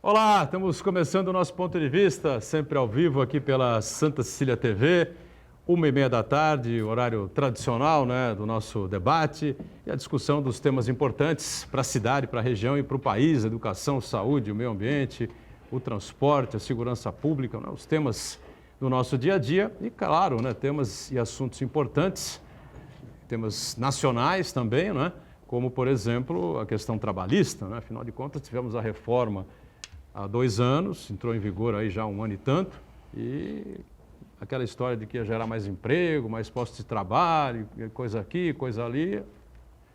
Olá, estamos começando o nosso ponto de vista, sempre ao vivo aqui pela Santa Cecília TV, 1h30 da tarde, horário tradicional, né, do nosso debate e a discussão dos temas importantes para a cidade, para a região e para o país, educação, saúde, o meio ambiente, o transporte, a segurança pública, né, os temas do nosso dia a dia e, claro, né, temas e assuntos importantes, temas nacionais também, né, como, por exemplo, a questão trabalhista, né, afinal de contas, tivemos a reforma há 2 anos, entrou em vigor aí já há 1 ano e tanto, e aquela história de que ia gerar mais emprego, mais postos de trabalho, coisa aqui, coisa ali,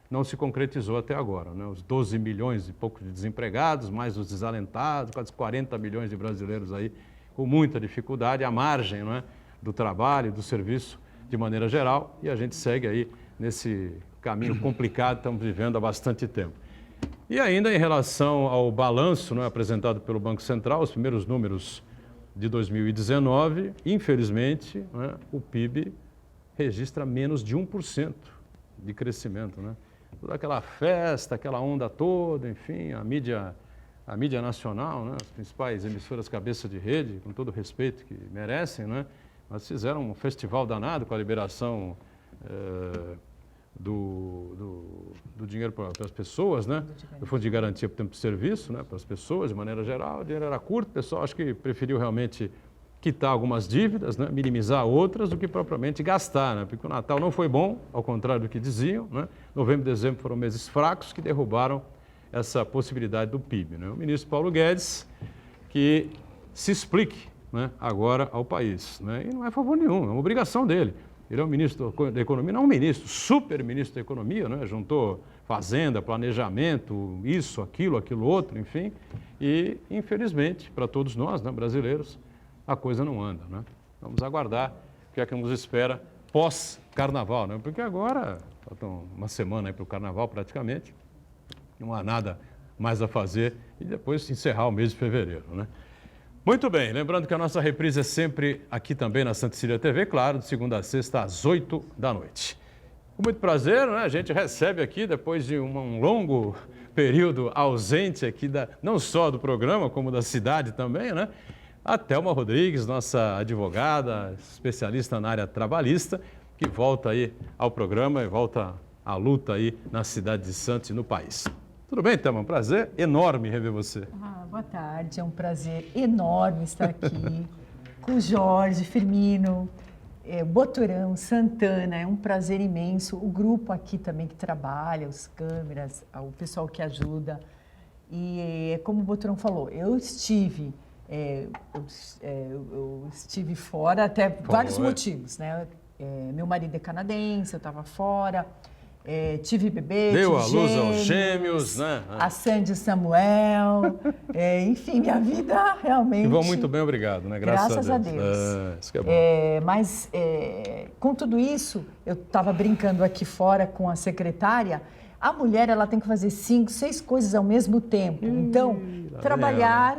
não se concretizou até agora, né? Os 12 milhões e pouco de desempregados, mais os desalentados, quase 40 milhões de brasileiros aí com muita dificuldade, à margem, né, do trabalho, do serviço de maneira geral, e a gente segue aí nesse caminho complicado que estamos vivendo há bastante tempo. E ainda em relação ao balanço, né, apresentado pelo Banco Central, os primeiros números de 2019, infelizmente, né, o PIB registra menos de 1% de crescimento, né? Toda aquela festa, aquela onda toda, enfim, a mídia nacional, né, as principais emissoras cabeça de rede, com todo o respeito que merecem, né, mas fizeram um festival danado com a liberação do dinheiro para as pessoas, né? Do Fundo de Garantia por Tempo de Serviço, né? Para as pessoas, de maneira geral, o dinheiro era curto, o pessoal acho que preferiu realmente quitar algumas dívidas, né? Minimizar outras do que propriamente gastar, né? Porque o Natal não foi bom, ao contrário do que diziam, né? Novembro e dezembro foram meses fracos que derrubaram essa possibilidade do PIB, né? O ministro Paulo Guedes, que se explique, né, agora ao país, né? E não é favor nenhum, é uma obrigação dele. Ele é o ministro da Economia, não um ministro, super ministro da Economia, né? Juntou fazenda, planejamento, isso, aquilo outro, enfim. E, infelizmente, para todos nós, né, brasileiros, a coisa não anda, né? Vamos aguardar o que é que nos espera pós-carnaval, né? Porque agora, falta uma semana aí para o carnaval praticamente, não há nada mais a fazer e depois encerrar o mês de fevereiro, né? Muito bem, lembrando que a nossa reprise é sempre aqui também na Santa Cecília TV, claro, de segunda a sexta às 8 da noite. Com muito prazer, né, a gente recebe aqui, depois de um longo período ausente aqui, não só do programa, como da cidade também, né, a Thelma Rodrigues, nossa advogada, especialista na área trabalhista, que volta aí ao programa e volta à luta aí na cidade de Santos e no país. Tudo bem, Thelma? Um prazer enorme rever você. Boa tarde, é um prazer enorme estar aqui com o Jorge, Firmino, Boturão, Santana, é um prazer imenso. O grupo aqui também que trabalha, os câmeras, o pessoal que ajuda. E como o Boturão falou, eu estive fora até vários motivos, né? Meu marido é canadense, eu estava fora. Tive bebê, deu tive a luz aos gêmeos, né? A Sandy e o Samuel, enfim, minha vida realmente... E vão muito bem, obrigado, né? Graças a Deus. Isso que é bom. Mas, com tudo isso, eu estava brincando aqui fora com a secretária, a mulher ela tem que fazer 5, 6 coisas ao mesmo tempo. Então, trabalhar...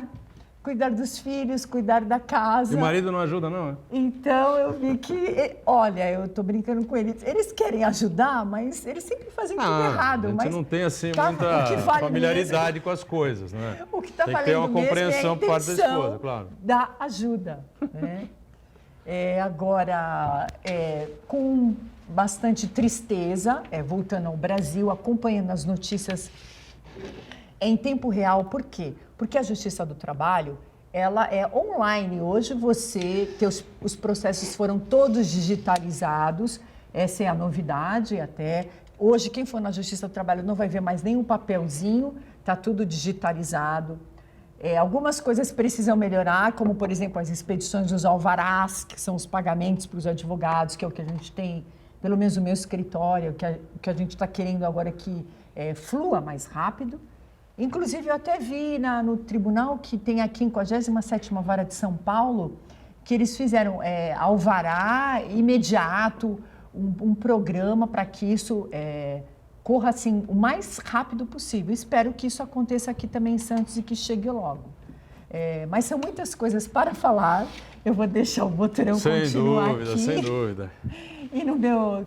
cuidar dos filhos, cuidar da casa. E o marido não ajuda, não, é? Então, eu vi que... Olha, eu estou brincando com eles. Eles querem ajudar, mas eles sempre fazem tudo errado. A gente mas não tem, assim, muita familiaridade mesmo com as coisas, né? O que está valendo tem que ter uma compreensão por parte da esposa, claro. Da ajuda, né? Agora, com bastante tristeza, voltando ao Brasil, acompanhando as notícias em tempo real. Por quê? Porque a Justiça do Trabalho, ela é online. Hoje os processos foram todos digitalizados. Essa é a novidade até. Hoje, quem for na Justiça do Trabalho não vai ver mais nenhum papelzinho, está tudo digitalizado. Algumas coisas precisam melhorar, como, por exemplo, as expedições dos alvarás, que são os pagamentos para os advogados, que é o que a gente tem, pelo menos no meu escritório, que a gente está querendo agora que flua mais rápido. Inclusive, eu até vi no tribunal que tem aqui em 57ª Vara de São Paulo, que eles fizeram alvará imediato, um programa para que isso corra assim, o mais rápido possível. Espero que isso aconteça aqui também em Santos e que chegue logo. Mas são muitas coisas para falar. Eu vou deixar o Boturão continuar aqui. Sem dúvida. E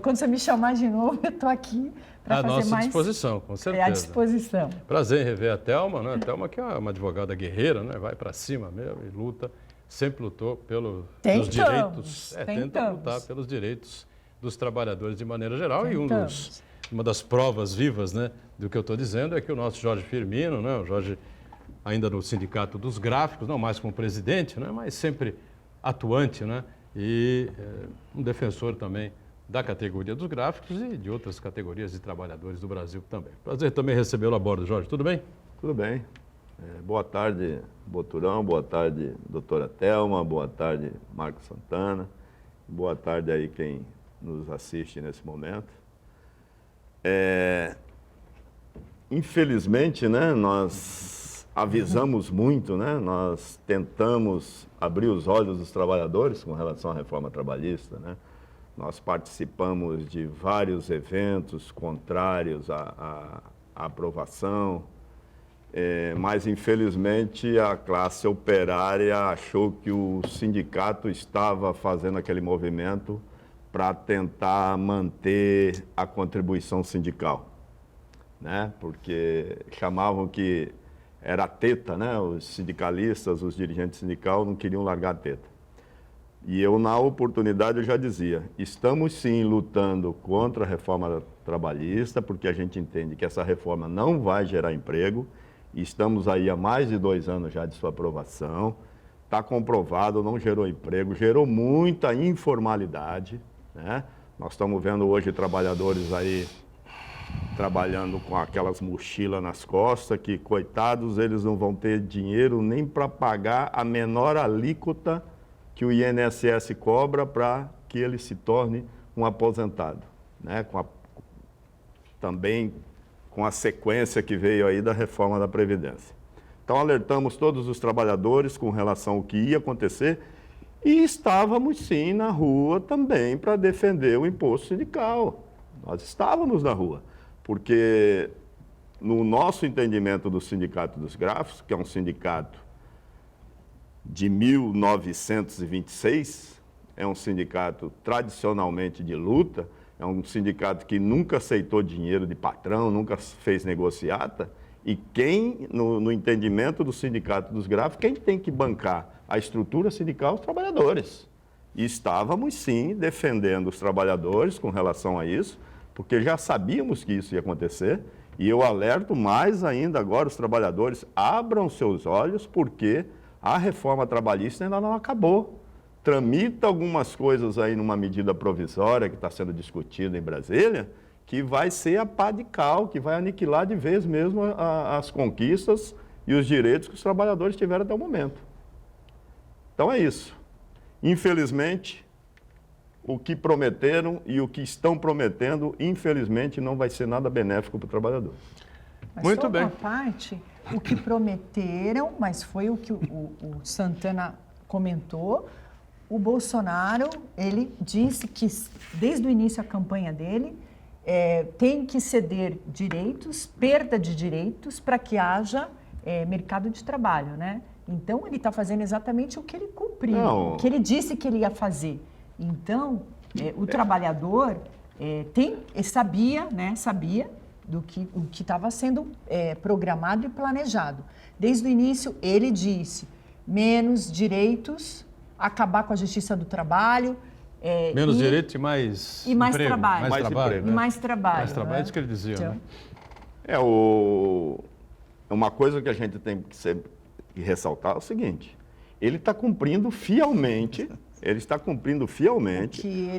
quando você me chamar de novo, eu estou aqui para fazer nossa mais... disposição, com certeza. É à disposição. Prazer em rever a Thelma, né? A Thelma que é uma advogada guerreira, né? Vai para cima mesmo e luta, sempre lutou pelos direitos. Tenta lutar pelos direitos dos trabalhadores de maneira geral. Tentamos. E uma das provas vivas, né, do que eu estou dizendo é que o nosso Jorge Firmino, né? O Jorge ainda no Sindicato dos Gráficos, não mais como presidente, né? Mas sempre atuante, né? E um defensor também da categoria dos gráficos e de outras categorias de trabalhadores do Brasil também. Prazer também recebê-lo a bordo, Jorge. Tudo bem? Tudo bem. Boa tarde, Boturão. Boa tarde, doutora Thelma. Boa tarde, Marcos Santana. Boa tarde aí quem nos assiste nesse momento. Infelizmente, né, nós avisamos muito, né? Nós tentamos abrir os olhos dos trabalhadores com relação à reforma trabalhista, né? Nós participamos de vários eventos contrários à aprovação, mas infelizmente a classe operária achou que o sindicato estava fazendo aquele movimento para tentar manter a contribuição sindical, né? Porque chamavam que era teta, né? Os sindicalistas, os dirigentes sindicais não queriam largar a teta. E eu, na oportunidade, eu já dizia, estamos sim lutando contra a reforma trabalhista, porque a gente entende que essa reforma não vai gerar emprego, e estamos aí há mais de 2 anos já de sua aprovação, está comprovado, não gerou emprego, gerou muita informalidade, né? Nós estamos vendo hoje trabalhadores aí trabalhando com aquelas mochilas nas costas, que, coitados, eles não vão ter dinheiro nem para pagar a menor alíquota que o INSS cobra para que ele se torne um aposentado, né? Também com a sequência que veio aí da reforma da Previdência. Então, alertamos todos os trabalhadores com relação ao que ia acontecer e estávamos, sim, na rua também para defender o imposto sindical. Nós estávamos na rua, porque no nosso entendimento do Sindicato dos Gráficos, que é um sindicato de 1926, é um sindicato tradicionalmente de luta, é um sindicato que nunca aceitou dinheiro de patrão, nunca fez negociata, e quem, no entendimento do Sindicato dos Gráficos, quem tem que bancar a estrutura sindical? Os trabalhadores. E estávamos, sim, defendendo os trabalhadores com relação a isso, porque já sabíamos que isso ia acontecer, e eu alerto mais ainda agora os trabalhadores, abram seus olhos, porque a reforma trabalhista ainda não acabou. Tramita algumas coisas aí numa medida provisória que está sendo discutida em Brasília, que vai ser a pá de cal, que vai aniquilar de vez mesmo as conquistas e os direitos que os trabalhadores tiveram até o momento. Então é isso. Infelizmente, o que prometeram e o que estão prometendo, infelizmente, não vai ser nada benéfico para o trabalhador. Mas muito só bem. uma parte, o que prometeram, mas foi o que o Santana comentou. O Bolsonaro, ele disse que, desde o início da campanha dele, tem que ceder direitos, perda de direitos, para que haja mercado de trabalho, né? Então, ele está fazendo exatamente o que ele cumpriu, o que ele disse que ele ia fazer. Então, o trabalhador sabia do que estava sendo programado e planejado. Desde o início, ele disse menos direitos, acabar com a justiça do trabalho. Menos direito e mais emprego, trabalho. Mais trabalho. Emprego, né? Mais trabalho. Mais trabalho, é isso que ele dizia, então, né? Uma coisa que a gente tem que ressaltar é o seguinte, ele está cumprindo fielmente,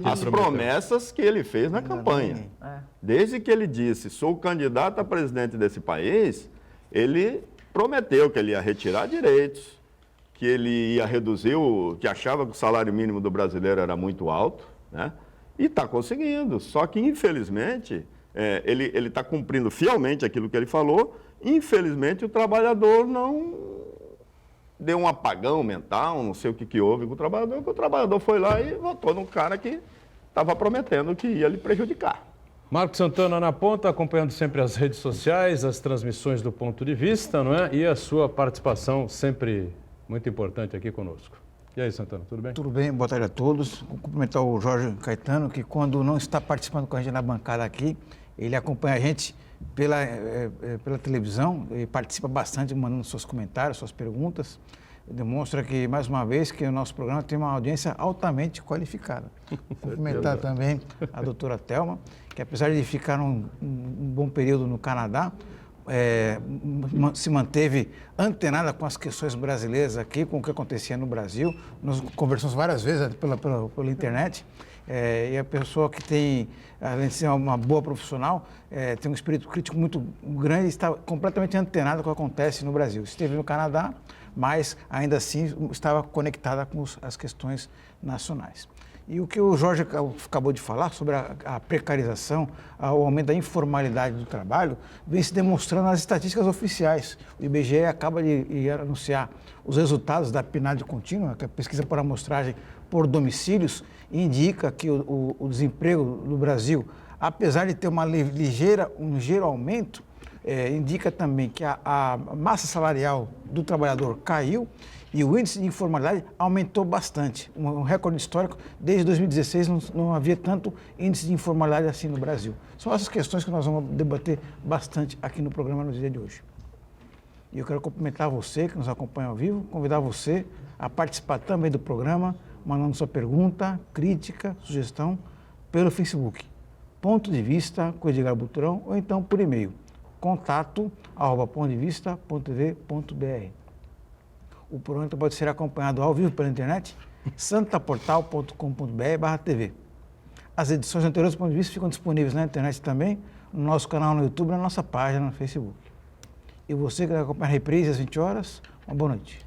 as promessas que ele fez na campanha. Desde que ele disse, sou candidato a presidente desse país, ele prometeu que ele ia retirar direitos, que ele ia reduzir, que achava que o salário mínimo do brasileiro era muito alto, né? E está conseguindo. Só que, infelizmente, ele está cumprindo fielmente aquilo que ele falou. Infelizmente, o trabalhador não deu um apagão mental, não sei o que houve com o trabalhador, porque o trabalhador foi lá e votou num cara que estava prometendo que ia lhe prejudicar. Marcos Santana na ponta, acompanhando sempre as redes sociais, as transmissões do Ponto de Vista, não é? E a sua participação sempre muito importante aqui conosco. E aí, Santana, tudo bem? Tudo bem, boa tarde a todos. Vou cumprimentar o Jorge Caetano, que quando não está participando com a gente na bancada aqui, Ele acompanha a gente pela televisão e participa bastante, mandando seus comentários, suas perguntas. Demonstra que, mais uma vez, que o nosso programa tem uma audiência altamente qualificada. Vou comentar também a doutora Thelma, que apesar de ficar um bom período no Canadá, se manteve antenada com as questões brasileiras aqui, com o que acontecia no Brasil. Nós conversamos várias vezes pela internet. E a pessoa que tem, além de ser uma boa profissional, tem um espírito crítico muito grande e está completamente antenada com o que acontece no Brasil. Esteve no Canadá, mas ainda assim estava conectada com as questões nacionais. E o que o Jorge acabou de falar sobre a precarização, o aumento da informalidade do trabalho, vem se demonstrando nas estatísticas oficiais. O IBGE acaba de anunciar os resultados da PNAD contínua, que é a pesquisa por amostragem por domicílios, e indica que o desemprego no Brasil, apesar de ter um ligeiro aumento, indica também que a massa salarial do trabalhador caiu e o índice de informalidade aumentou bastante. Um recorde histórico, desde 2016 não havia tanto índice de informalidade assim no Brasil. São essas questões que nós vamos debater bastante aqui no programa no dia de hoje. E eu quero cumprimentar você que nos acompanha ao vivo, convidar você a participar também do programa, mandando sua pergunta, crítica, sugestão pelo Facebook. Ponto de Vista com Edgar Butrão, ou então por e-mail, contato@pontodevista.tv.br. O programa pode ser acompanhado ao vivo pela internet, santaportal.com.br/tv. As edições anteriores do Ponto de Vista ficam disponíveis na internet também, no nosso canal no YouTube e na nossa página no Facebook. E você que vai acompanhar a reprise às 20 horas, uma boa noite.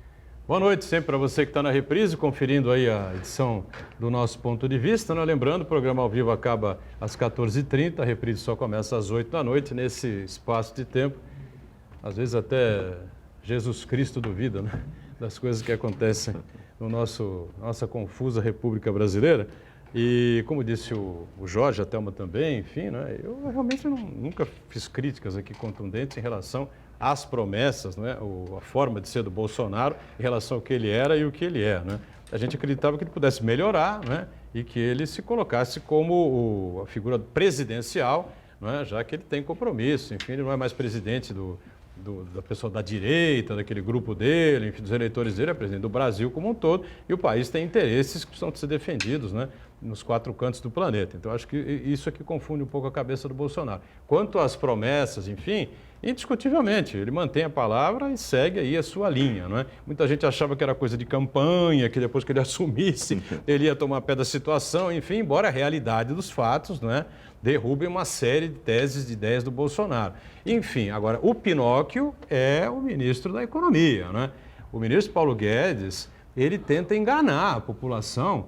Boa noite sempre para você que está na reprise, conferindo aí a edição do nosso Ponto de Vista. Né? Lembrando, o programa ao vivo acaba às 14h30, a reprise só começa às 8 da noite, nesse espaço de tempo. Às vezes até Jesus Cristo duvida, né? Das coisas que acontecem no nossa confusa República Brasileira. E como disse o Jorge, a Thelma também, enfim, né? Eu realmente nunca fiz críticas aqui contundentes em relação às promessas, né? A forma de ser do Bolsonaro em relação ao que ele era e o que ele é, né? A gente acreditava que ele pudesse melhorar, né? E que ele se colocasse como a figura presidencial, né? Já que ele tem compromisso, enfim, ele não é mais presidente da pessoa da direita, daquele grupo dele, enfim, dos eleitores dele, é presidente do Brasil como um todo, e o país tem interesses que precisam ser defendidos, né, nos 4 cantos do planeta. Então, acho que isso é que confunde um pouco a cabeça do Bolsonaro. Quanto às promessas, enfim, indiscutivelmente, ele mantém a palavra e segue aí a sua linha, não é? Muita gente achava que era coisa de campanha, que depois que ele assumisse, ele ia tomar pé da situação, enfim, embora a realidade dos fatos, não é? Derrubem uma série de teses, de ideias do Bolsonaro. Enfim, agora, o Pinóquio é o ministro da Economia, né? O ministro Paulo Guedes, ele tenta enganar a população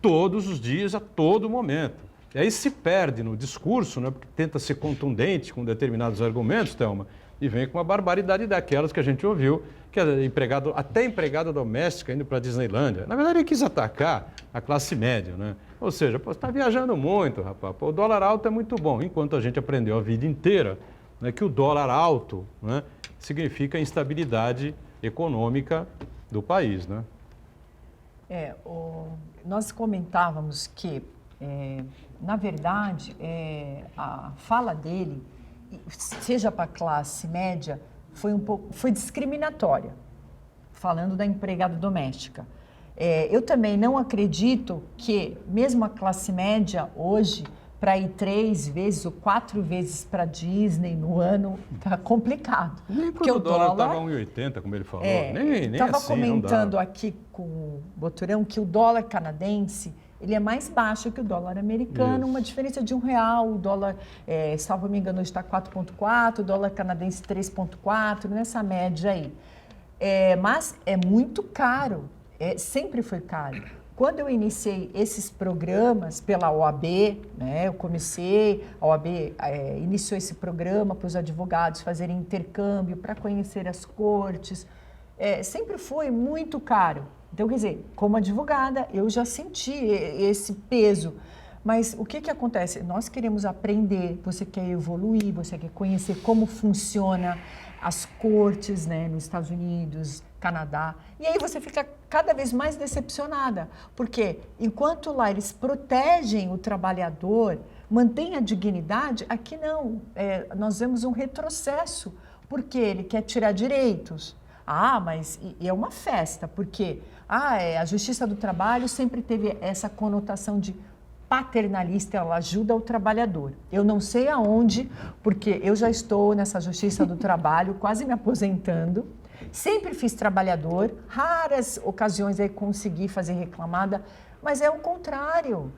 todos os dias, a todo momento. E aí se perde no discurso, né? Porque tenta ser contundente com determinados argumentos, Thelma, e vem com uma barbaridade daquelas que a gente ouviu, que é até empregada doméstica indo para a Disneylândia. Na verdade, ele quis atacar a classe média, né? Ou seja, você está viajando muito, rapaz. Pô, o dólar alto é muito bom, enquanto a gente aprendeu a vida inteira, né, que o dólar alto, né, significa instabilidade econômica do país, né? Nós comentávamos que, na verdade, a fala dele, seja para a classe média, foi discriminatória, falando da empregada doméstica. Eu também não acredito que, mesmo a classe média hoje, para ir 3 vezes ou 4 vezes para Disney no ano, está complicado. Nem porque o dólar estava 1,80, como ele falou. Nem estava assim, comentando aqui com o Boturão que o dólar canadense ele é mais baixo que o dólar americano, uma diferença de R$1. O dólar, salvo me engano, hoje está 4,4, o dólar canadense 3,4, nessa média aí. Mas é muito caro, sempre foi caro. Quando eu iniciei esses programas pela OAB, né, a OAB iniciou esse programa para os advogados fazerem intercâmbio, para conhecer as cortes, sempre foi muito caro. Então, quer dizer, como advogada, eu já senti esse peso. Mas o que acontece? Nós queremos aprender, você quer evoluir, você quer conhecer como funciona as cortes, né, nos Estados Unidos, Canadá. E aí você fica cada vez mais decepcionada, porque enquanto lá eles protegem o trabalhador, mantêm a dignidade, aqui não. Nós vemos um retrocesso, porque ele quer tirar direitos. Mas é uma festa, porque a Justiça do Trabalho sempre teve essa conotação de paternalista, ela ajuda o trabalhador. Eu não sei aonde, porque eu já estou nessa Justiça do Trabalho, quase me aposentando. Sempre fiz trabalhador, raras ocasiões aí consegui fazer reclamada, mas é o contrário.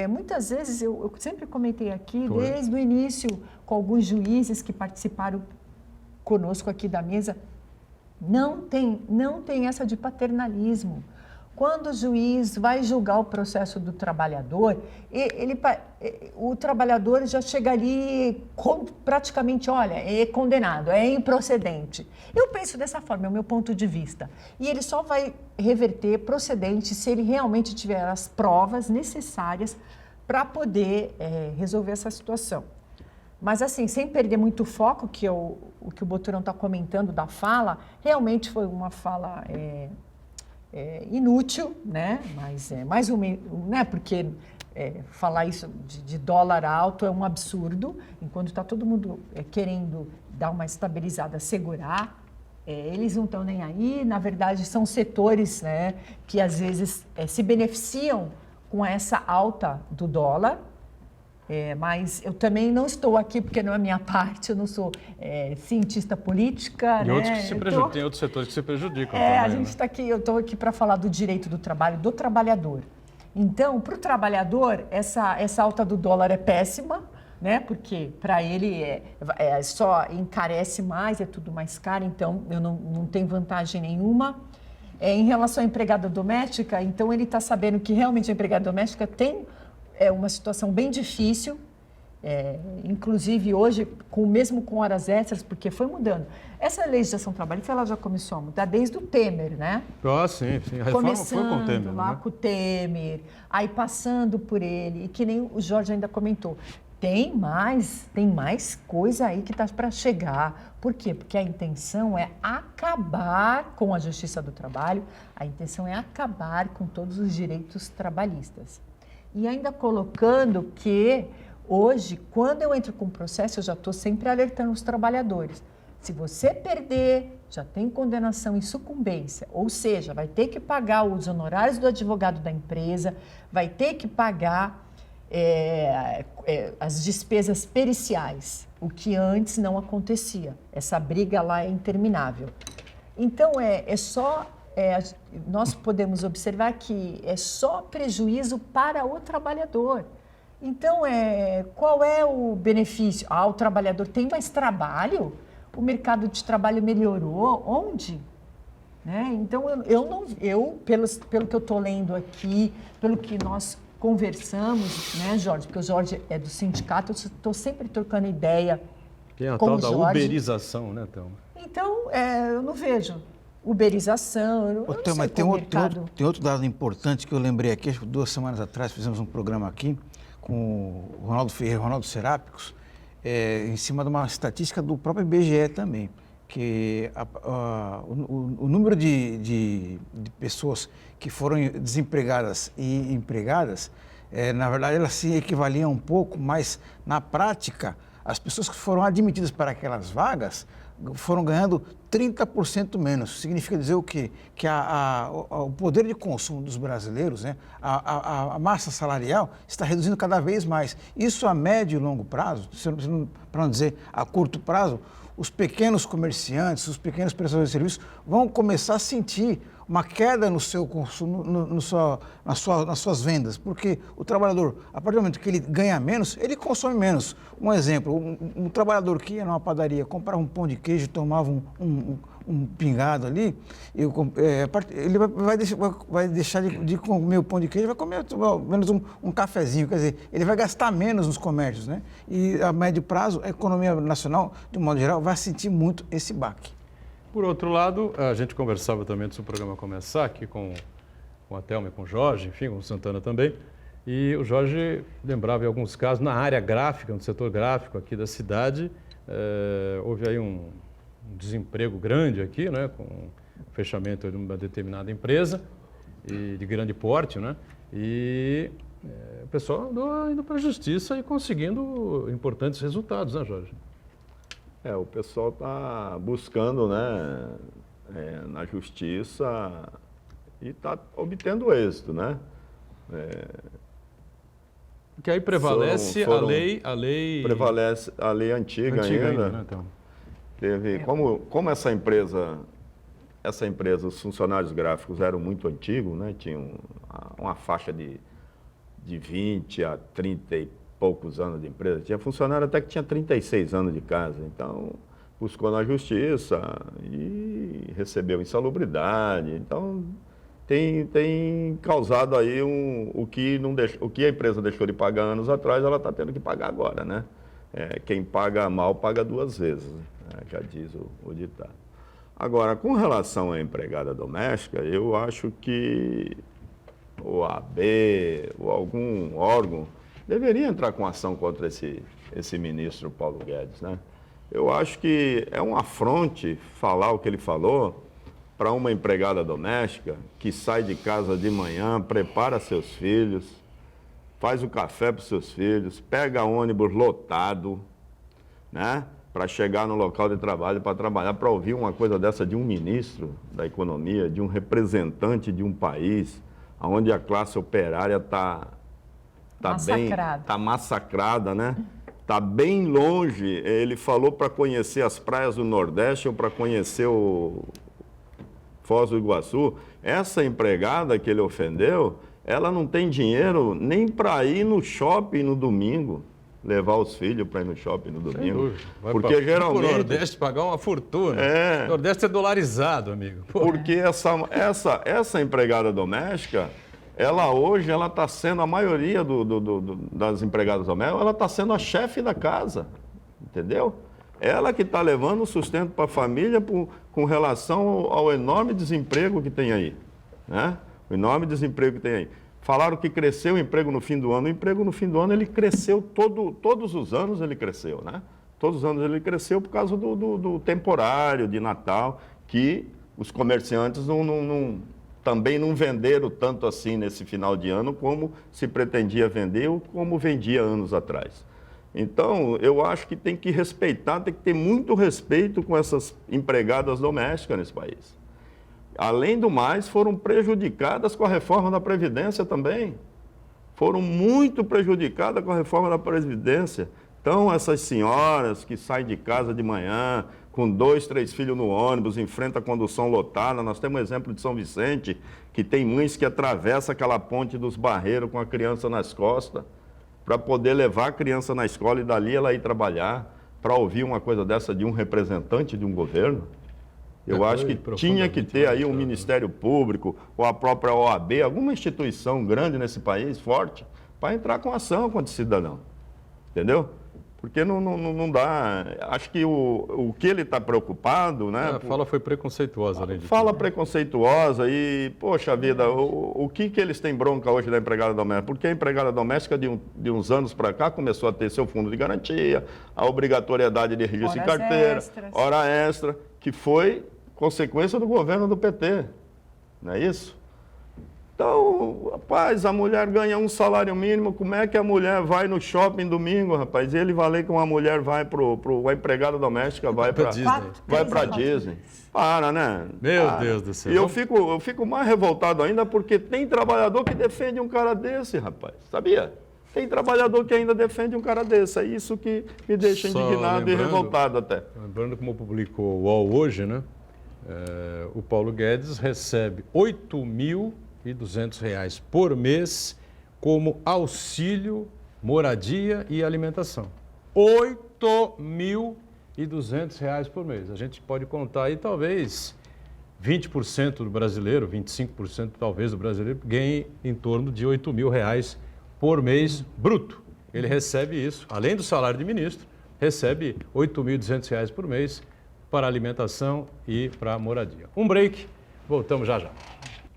Muitas vezes, eu sempre comentei aqui, desde o início, com alguns juízes que participaram conosco aqui da mesa, não tem essa de paternalismo. Quando o juiz vai julgar o processo do trabalhador, o trabalhador já chega ali praticamente, é condenado, é improcedente. Eu penso dessa forma, é o meu ponto de vista. E ele só vai reverter procedente se ele realmente tiver as provas necessárias para poder resolver essa situação. Mas assim, sem perder muito foco, o que o Boturão está comentando da fala, realmente foi uma fala inútil, né? Mas mais né? Porque falar isso de dólar alto é um absurdo, enquanto está todo mundo querendo dar uma estabilizada, segurar, eles não estão nem aí. Na verdade, são setores, né, que às vezes se beneficiam com essa alta do dólar. Mas eu também não estou aqui porque não é minha parte, eu não sou cientista política. E outros que se prejudicam, tem outros setores que se prejudicam também. A gente está aqui, eu estou aqui para falar do direito do trabalho, do trabalhador. Então, para o trabalhador, essa alta do dólar é péssima, né? Porque para ele só encarece mais, é tudo mais caro, então eu não tenho vantagem nenhuma. Em relação à empregada doméstica, então ele está sabendo que realmente a empregada doméstica tem uma situação bem difícil, inclusive hoje, mesmo com horas extras, porque foi mudando. Essa legislação trabalhista, ela já começou a mudar desde o Temer, né? Sim. A reforma foi com o Temer, lá, né? com o Temer, aí passando por ele, e que nem o Jorge ainda comentou, tem mais coisa aí que está para chegar. Por quê? Porque a intenção é acabar com a Justiça do Trabalho, a intenção é acabar com todos os direitos trabalhistas. E ainda colocando que hoje, quando eu entro com o processo, eu já estou sempre alertando os trabalhadores. Se você perder, já tem condenação em sucumbência, ou seja, vai ter que pagar os honorários do advogado da empresa, vai ter que pagar as despesas periciais, o que antes não acontecia. Essa briga lá é interminável. Então, nós podemos observar que é só prejuízo para o trabalhador. Então, qual é o benefício? O trabalhador tem mais trabalho? O mercado de trabalho melhorou? Onde? Né? Então, pelo que eu estou lendo aqui, pelo que nós conversamos, né, Jorge? Porque o Jorge é do sindicato, eu estou sempre trocando ideia Tem a com tal o da Jorge. uberização, né, Thelma? Então, eu não vejo uberização, eu não sei Mas tem outro dado importante que eu lembrei aqui, acho que 2 semanas atrás fizemos um programa aqui com o Ronaldo Ferreira e o Ronaldo Serápicos, em cima de uma estatística do próprio IBGE também, que o número de pessoas que foram desempregadas e empregadas, na verdade elas se equivaliam um pouco, mas na prática as pessoas que foram admitidas para aquelas vagas foram ganhando 30% menos. Significa dizer o quê? Que o poder de consumo dos brasileiros, né, a massa salarial está reduzindo cada vez mais. Isso a médio e longo prazo, para não dizer a curto prazo, os pequenos comerciantes, os pequenos prestadores de serviços vão começar a sentir uma queda no seu consumo, nas suas vendas, porque o trabalhador, a partir do momento que ele ganha menos, ele consome menos. Um exemplo, um trabalhador que ia numa padaria, comprava um pão de queijo e tomava um pingado ali, ele vai deixar de comer o pão de queijo, vai comer menos um cafezinho, quer dizer, ele vai gastar menos nos comércios, né? E a médio prazo, a economia nacional, de um modo geral, vai sentir muito esse baque. Por outro lado, a gente conversava também antes do programa começar, aqui com a Thelma e com o Jorge, enfim, com o Santana também, e o Jorge lembrava em alguns casos, na área gráfica, no setor gráfico aqui da cidade, houve aí um desemprego grande aqui, né, com fechamento de uma determinada empresa e de grande porte, né? E o pessoal andou indo para a justiça e conseguindo importantes resultados, né, Jorge? O pessoal está buscando, né, na justiça e está obtendo êxito, né? Porque aí prevalece a lei... Prevalece a lei antiga ainda. né, então. Teve, como essa empresa, os funcionários gráficos eram muito antigos, né? Tinham uma faixa de 20 a 30 e poucos anos de empresa. Tinha funcionário até que tinha 36 anos de casa. Então, buscou na justiça e recebeu insalubridade. Então, tem causado aí o que a empresa deixou de pagar anos atrás, ela está tendo que pagar agora, né? Quem paga mal, paga duas vezes, né? Já diz o ditado. Agora, com relação à empregada doméstica, eu acho que o AB ou algum órgão deveria entrar com ação contra esse ministro Paulo Guedes, né? Eu acho que é um afronte falar o que ele falou para uma empregada doméstica que sai de casa de manhã, prepara seus filhos, faz o café para os seus filhos, pega ônibus lotado, né? Para chegar no local de trabalho, para trabalhar, para ouvir uma coisa dessa de um ministro da economia, de um representante de um país, onde a classe operária está massacrada, né? Está bem longe. Ele falou para conhecer as praias do Nordeste ou para conhecer o Foz do Iguaçu. Essa empregada que ele ofendeu, ela não tem dinheiro nem para ir no shopping no domingo, levar os filhos para ir no shopping no domingo. Porque geralmente... O Nordeste pagar uma fortuna. O Nordeste é dolarizado, amigo. Porque essa empregada doméstica, ela hoje está sendo, a maioria das empregadas domésticas, ela está sendo a chefe da casa, entendeu? Ela que está levando o sustento para a família com relação ao enorme desemprego que tem aí, né? O enorme desemprego que tem aí. Falaram que cresceu o emprego no fim do ano. O emprego no fim do ano, ele cresceu, todos os anos ele cresceu, né? Todos os anos ele cresceu por causa do temporário, de Natal, que os comerciantes também não venderam tanto assim nesse final de ano como se pretendia vender ou como vendia anos atrás. Então, eu acho que tem que respeitar, tem que ter muito respeito com essas empregadas domésticas nesse país. Além do mais, foram prejudicadas com a reforma da Previdência também. Foram muito prejudicadas com a reforma da Previdência. Então, essas senhoras que saem de casa de manhã, com 2, 3 filhos no ônibus, enfrentam a condução lotada. Nós temos um exemplo de São Vicente, que tem mães que atravessam aquela ponte dos Barreiros com a criança nas costas, para poder levar a criança na escola e dali ela ir trabalhar, para ouvir uma coisa dessa de um representante de um governo. Eu acho que tinha que ter aí um Ministério Público ou a própria OAB, alguma instituição grande nesse país, forte, para entrar com ação contra esse cidadão. Entendeu? Porque não dá. Acho que o que ele está preocupado, né? A fala foi preconceituosa, além de Fala preconceituosa e, poxa vida, o que eles têm bronca hoje da empregada doméstica? Porque a empregada doméstica, de uns anos para cá, começou a ter seu fundo de garantia, a obrigatoriedade de registro em carteira, hora extra, que foi consequência do governo do PT, não é isso? Então, rapaz, a mulher ganha um salário mínimo, como é que a mulher vai no shopping domingo, rapaz? E ele vale que uma mulher vai a empregada doméstica vai para Disney. Para, né? Meu Deus do céu. E eu fico mais revoltado ainda porque tem trabalhador que defende um cara desse, rapaz. Sabia? Tem trabalhador que ainda defende um cara desse. É isso que me deixa indignado e revoltado até. Lembrando como publicou o UOL hoje, né? O Paulo Guedes recebe R$ 8.200 por mês como auxílio, moradia e alimentação. R$ 8.200 por mês. A gente pode contar aí talvez 20% do brasileiro, 25% talvez do brasileiro, ganhe em torno de R$ 8.000 por mês bruto. Ele recebe isso, além do salário de ministro, recebe R$ 8.200 por mês para alimentação e para moradia. Um break, voltamos já já.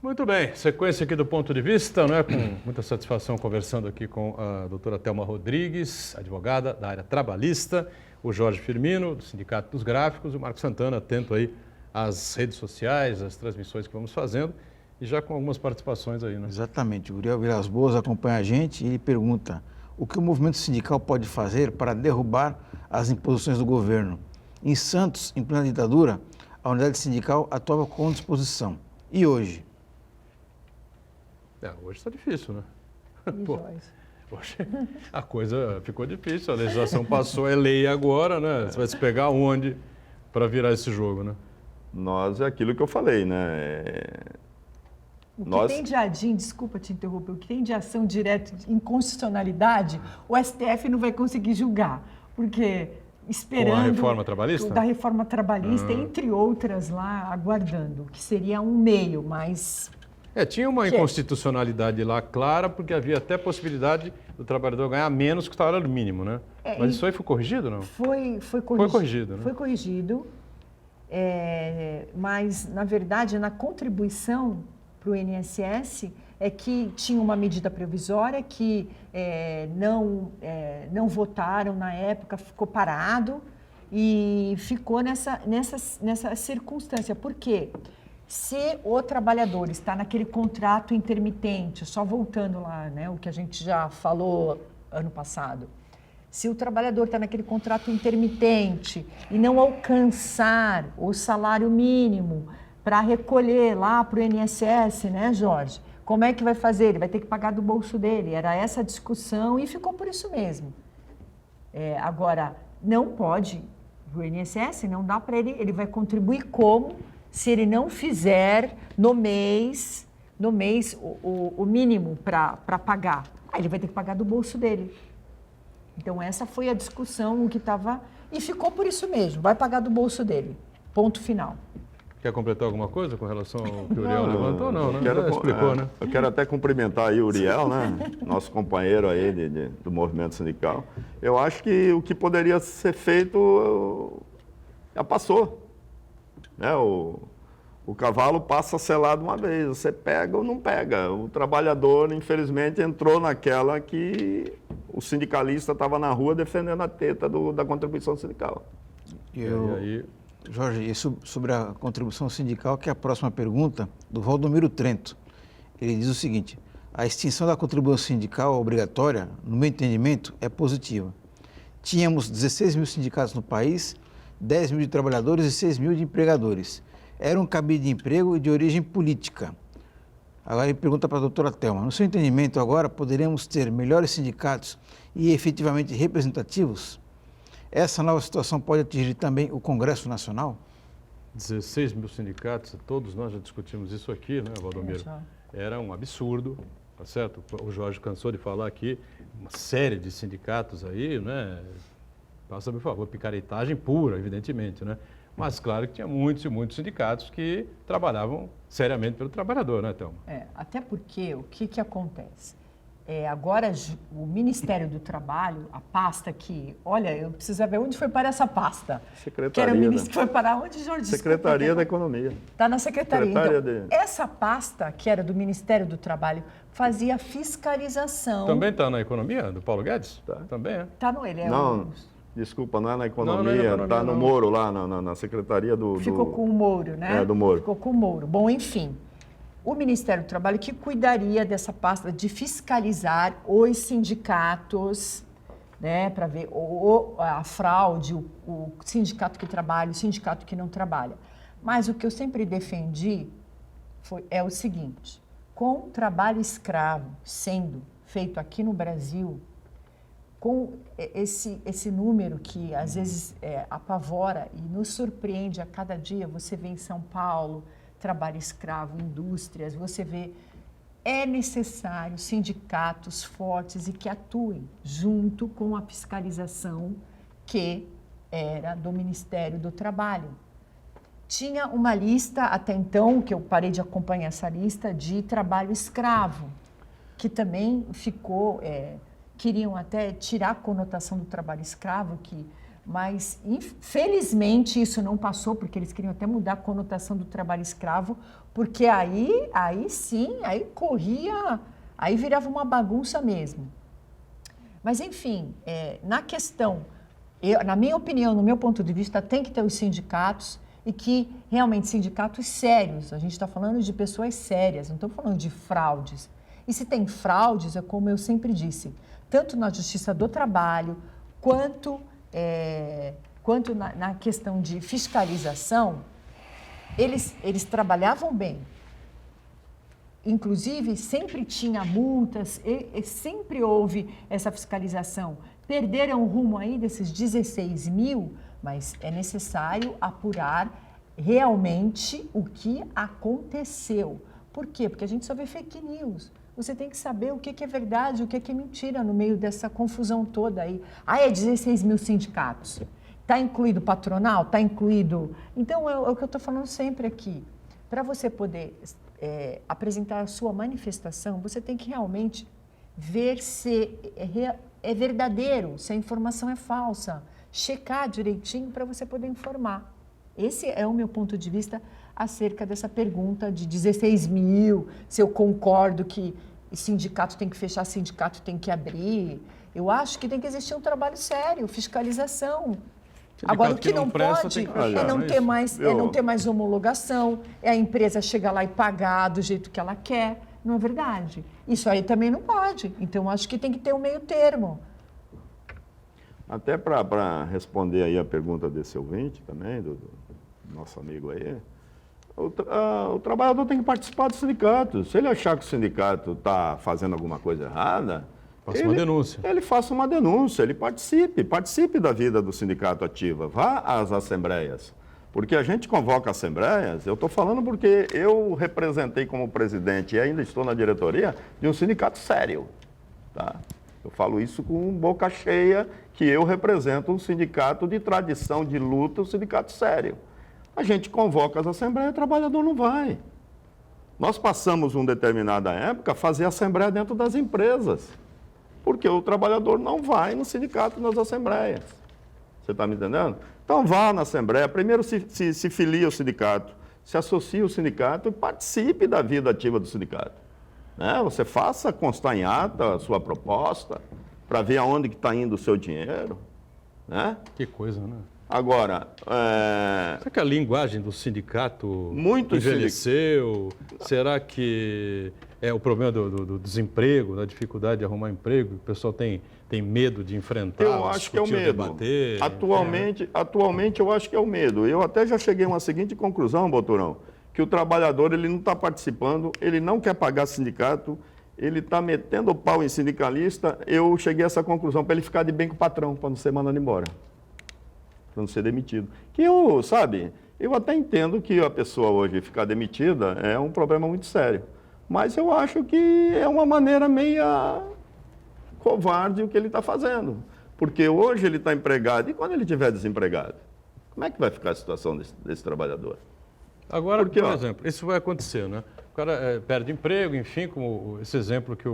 Muito bem, sequência aqui do ponto de vista, né? Com muita satisfação conversando aqui com a doutora Thelma Rodrigues, advogada da área trabalhista, o Jorge Firmino, do Sindicato dos Gráficos, e o Marcos Santana, atento aí às redes sociais, às transmissões que vamos fazendo e já com algumas participações aí, né? Exatamente. O Uriel Vilas Boas acompanha a gente e ele pergunta: o que o movimento sindical pode fazer para derrubar as imposições do governo? Em Santos, em plena ditadura, a unidade sindical atuava com disposição. E hoje? Hoje está difícil, né? E Pô, Joyce? hoje a coisa ficou difícil, a legislação passou, é lei agora, né? Você vai se pegar onde para virar esse jogo, né? Nós, é aquilo que eu falei, né? O que Nós- tem de ADIM, desculpa te interromper, o que tem de ação direta de inconstitucionalidade, o STF não vai conseguir julgar, porque esperando... Com a reforma trabalhista? Da reforma trabalhista, entre outras lá, aguardando, que seria um meio, mas... Tinha uma Que? inconstitucionalidade lá clara, porque havia até possibilidade do trabalhador ganhar menos que o salário mínimo, né? Mas isso aí foi corrigido, não? Foi corrigido, né? Foi corrigido, mas, na verdade, na contribuição para o INSS é que tinha uma medida provisória que não votaram na época, ficou parado e ficou nessa circunstância. Por quê? Se o trabalhador está naquele contrato intermitente, só voltando lá, né, o que a gente já falou ano passado, se o trabalhador está naquele contrato intermitente e não alcançar o salário mínimo para recolher lá para o INSS, né, Jorge? Como é que vai fazer? Ele vai ter que pagar do bolso dele. Era essa a discussão e ficou por isso mesmo. Agora, não pode, o INSS não dá para ele, ele vai contribuir como? Se ele não fizer no mês o mínimo para pagar. Aí ele vai ter que pagar do bolso dele. Então, essa foi a discussão que estava... E ficou por isso mesmo, vai pagar do bolso dele. Ponto final. Quer completar alguma coisa com relação ao que o Uriel levantou? Não, né? Quero, Explicou, né? Eu quero até cumprimentar aí o Uriel, né? Nosso companheiro aí do movimento sindical. Eu acho que o que poderia ser feito já passou. Né? O cavalo passa selado uma vez, você pega ou não pega. O trabalhador, infelizmente, entrou naquela que o sindicalista estava na rua defendendo a teta da contribuição sindical. E aí... Jorge, e sobre a contribuição sindical, que é a próxima pergunta, do Valdomiro Trento. Ele diz o seguinte: a extinção da contribuição sindical obrigatória, no meu entendimento, é positiva. Tínhamos 16 mil sindicatos no país, 10 mil de trabalhadores e 6 mil de empregadores. Era um cabide de emprego e de origem política. Agora ele pergunta para a doutora Thelma: no seu entendimento agora, poderíamos ter melhores sindicatos e efetivamente representativos? Essa nova situação pode atingir também o Congresso Nacional? 16 mil sindicatos, todos nós já discutimos isso aqui, né, Valdomiro? Era um absurdo, tá certo? O Jorge cansou de falar aqui, uma série de sindicatos aí, né? Passa, por favor, picaretagem pura, evidentemente, né? Mas claro que tinha muitos e muitos sindicatos que trabalhavam seriamente pelo trabalhador, né, Thelma? Até porque o que acontece? Agora, o Ministério do Trabalho, a pasta que... Olha, eu preciso ver onde foi parar essa pasta. Secretaria. Que era o ministro, foi parar onde, Jorge? Secretaria da Economia. Está na Secretaria. Secretaria Então, essa pasta, que era do Ministério do Trabalho, fazia fiscalização... Também está na economia, do Paulo Guedes? Tá. Também é. Está no... Ele é Não, desculpa, não é na Economia, não é na Economia, está no não. Moro lá, na Secretaria do... Ficou com o Moro, né? Do Moro. Ficou com o Moro. Bom, enfim, o Ministério do Trabalho que cuidaria dessa pasta de fiscalizar os sindicatos, né, para ver a fraude, o sindicato que trabalha, o sindicato que não trabalha. Mas o que eu sempre defendi é o seguinte: com o trabalho escravo sendo feito aqui no Brasil, com esse número que às vezes apavora e nos surpreende a cada dia, você vê em São Paulo, trabalho escravo, indústrias, você vê, é necessário sindicatos fortes e que atuem junto com a fiscalização que era do Ministério do Trabalho. Tinha uma lista, até então, que eu parei de acompanhar essa lista, de trabalho escravo, que também ficou... queriam até tirar a conotação do trabalho escravo, mas infelizmente isso não passou, porque eles queriam até mudar a conotação do trabalho escravo, porque aí sim, aí corria, aí virava uma bagunça mesmo. Mas enfim, na questão, na minha opinião, no meu ponto de vista, tem que ter os sindicatos. e que realmente sindicatos sérios, a gente está falando de pessoas sérias, não estamos falando de fraudes. E se tem fraudes, é como eu sempre disse, tanto na Justiça do Trabalho, quanto na questão de fiscalização, eles trabalhavam bem. Inclusive, sempre tinha multas, e sempre houve essa fiscalização. Perderam o rumo aí desses 16 mil, mas é necessário apurar realmente o que aconteceu. Por quê? Porque a gente só vê fake news. Você tem que saber o que é verdade, o que é mentira no meio dessa confusão toda aí. É 16 mil sindicatos. Está incluído patronal? Está incluído... Então, é o que eu estou falando sempre aqui. Para você poder apresentar a sua manifestação, você tem que realmente ver se é verdadeiro, se a informação é falsa. Checar direitinho para você poder informar. Esse é o meu ponto de vista acerca dessa pergunta de 16 mil, se eu concordo que sindicato tem que fechar, sindicato tem que abrir. Eu acho que tem que existir um trabalho sério, fiscalização. Agora, o que não pode é não ter mais homologação, é a empresa chegar lá e pagar do jeito que ela quer, não é verdade? Isso aí também não pode. Então, acho que tem que ter um meio termo. Até para responder aí a pergunta desse ouvinte também, do nosso amigo aí, o trabalhador tem que participar do sindicato. Se ele achar que o sindicato está fazendo alguma coisa errada, faça uma denúncia. Ele faça uma denúncia, ele participe da vida do sindicato ativa, vá às assembleias. Porque a gente convoca assembleias, eu estou falando porque eu representei como presidente e ainda estou na diretoria de um sindicato sério. Tá? Eu falo isso com boca cheia, que eu represento um sindicato de tradição, de luta, um sindicato sério. A gente convoca as assembleias, o trabalhador não vai. Nós passamos, uma determinada época, a fazer assembleia dentro das empresas. Porque o trabalhador não vai no sindicato, nas assembleias. Você está me entendendo? Então vá na assembleia, primeiro se filia ao sindicato, se associe ao sindicato e participe da vida ativa do sindicato. Né? Você faça constar em ata a sua proposta, para ver aonde que está indo o seu dinheiro. Né? Que coisa, né? Agora... Será que a linguagem do sindicato muito envelheceu? Será que é o problema do desemprego, da dificuldade de arrumar emprego? O pessoal tem medo de enfrentar, eu acho que é o medo. Debater? Atualmente, eu acho que é o medo. Eu até já cheguei a uma seguinte conclusão, Boturão, que o trabalhador ele não está participando, ele não quer pagar sindicato, ele está metendo o pau em sindicalista. Eu cheguei a essa conclusão para ele ficar de bem com o patrão, para não ser mandado embora. Para não ser demitido. Que eu até entendo que a pessoa hoje ficar demitida é um problema muito sério. Mas eu acho que é uma maneira meia covarde o que ele está fazendo. Porque hoje ele está empregado e quando ele estiver desempregado? Como é que vai ficar a situação desse trabalhador? Agora, por exemplo, isso vai acontecer, né? O cara perde emprego, enfim, como esse exemplo que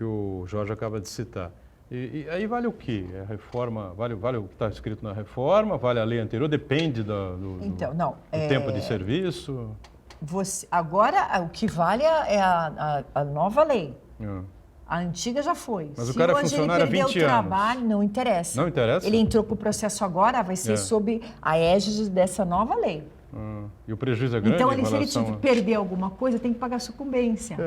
o Jorge acaba de citar. E aí vale o quê? A reforma, vale o que está escrito na reforma? Vale a lei anterior? Depende do tempo de serviço? Agora, o que vale é a nova lei. A antiga já foi. Mas o cara é funcionário há 20 anos. Se hoje ele perdeu o trabalho, não interessa. Não interessa? Ele entrou com o processo agora, vai ser sob a égide dessa nova lei. E o prejuízo é grande? Então, se ele perder alguma coisa, tem que pagar sucumbência.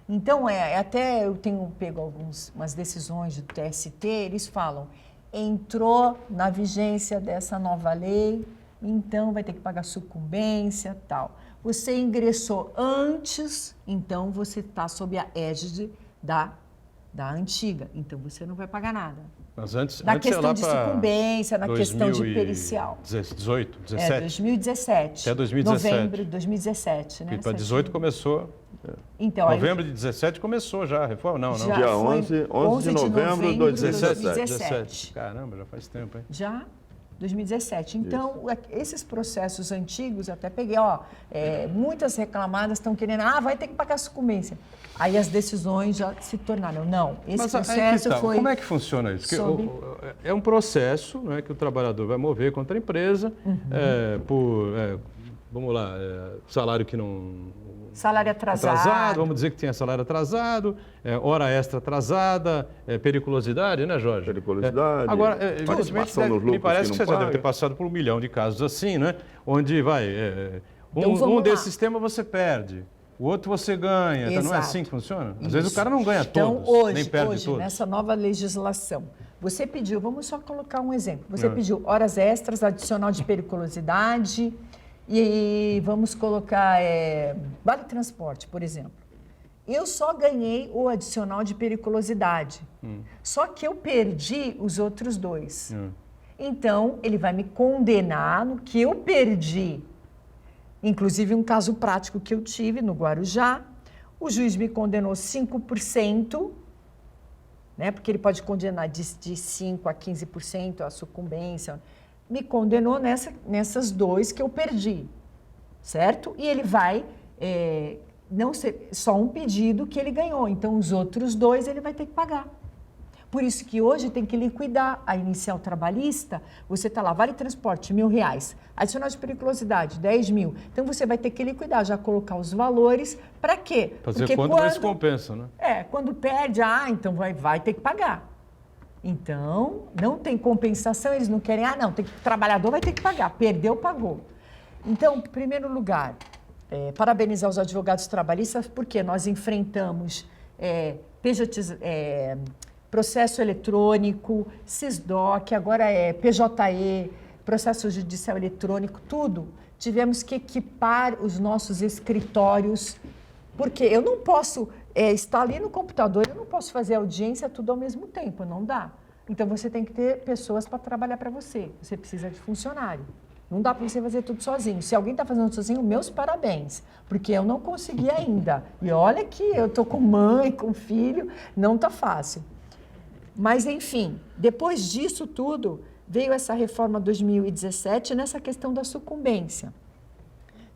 Então, até eu tenho pego umas decisões do TST, eles falam, entrou na vigência dessa nova lei, então vai ter que pagar sucumbência, tal. Você ingressou antes, então você está sob a égide da antiga, então você não vai pagar nada. Mas antes na questão de sucumbência, na questão de pericial. 18, 17? 2017. Até 2017. Novembro de 2017, né? Para 18 começou. Então, novembro de 17 começou já a reforma? Não. Dia 11 de novembro de 2017. Caramba, já faz tempo, hein? Já? 2017. Então, esses processos antigos, eu até peguei, muitas reclamadas estão querendo, vai ter que pagar sucumbência. Aí as decisões já se tornaram, não, esse processo foi... Como é que funciona isso? É um processo, né, que o trabalhador vai mover contra a empresa por, vamos lá, salário que Salário atrasado. Vamos dizer que tinha salário atrasado, hora extra atrasada, periculosidade, né, Jorge? Periculosidade, Agora, participação nos me lucros parece que que não você já deve ter paga. passado por 1 milhão de casos assim, né? Onde Então, vamos um desses lá. sistemas você perde, o outro você ganha, então não é Exato. assim que funciona? Às vezes o cara não ganha Então, todos, nem perde hoje todos. nessa nova legislação, você pediu, vamos só colocar um exemplo, você pediu horas extras, adicional de periculosidade e vamos colocar vale transporte, por exemplo. Eu só ganhei o adicional de periculosidade, só que eu perdi os outros 2. Então, ele vai me condenar no que eu perdi. Inclusive, um caso prático que eu tive no Guarujá, o juiz me condenou 5%, né, porque ele pode condenar de 5% a 15% a sucumbência, me condenou nessas 2 que eu perdi, certo? E ele vai, não ser só um pedido que ele ganhou, então os outros 2 ele vai ter que pagar. Por isso que hoje tem que liquidar a inicial trabalhista, você está lá, vale transporte, R$1.000, adicional de periculosidade, 10 mil. Então você vai ter que liquidar, já colocar os valores, para quê? Fazer quando mais compensa, né? Quando perde, então vai ter que pagar. Então, não tem compensação, eles não querem, não, o trabalhador vai ter que pagar, perdeu, pagou. Então, em primeiro lugar, parabenizar os advogados trabalhistas, porque nós enfrentamos processo eletrônico, SISDOC, agora PJE, processo judicial eletrônico, tudo. Tivemos que equipar os nossos escritórios, porque eu não posso estar ali no computador, eu não posso fazer audiência tudo ao mesmo tempo, não dá. Então, você tem que ter pessoas para trabalhar para você, você precisa de funcionário. Não dá para você fazer tudo sozinho. Se alguém está fazendo sozinho, meus parabéns, porque eu não consegui ainda. E olha que eu estou com mãe, com filho, não está fácil. Mas, enfim, depois disso tudo, veio essa reforma 2017 nessa questão da sucumbência.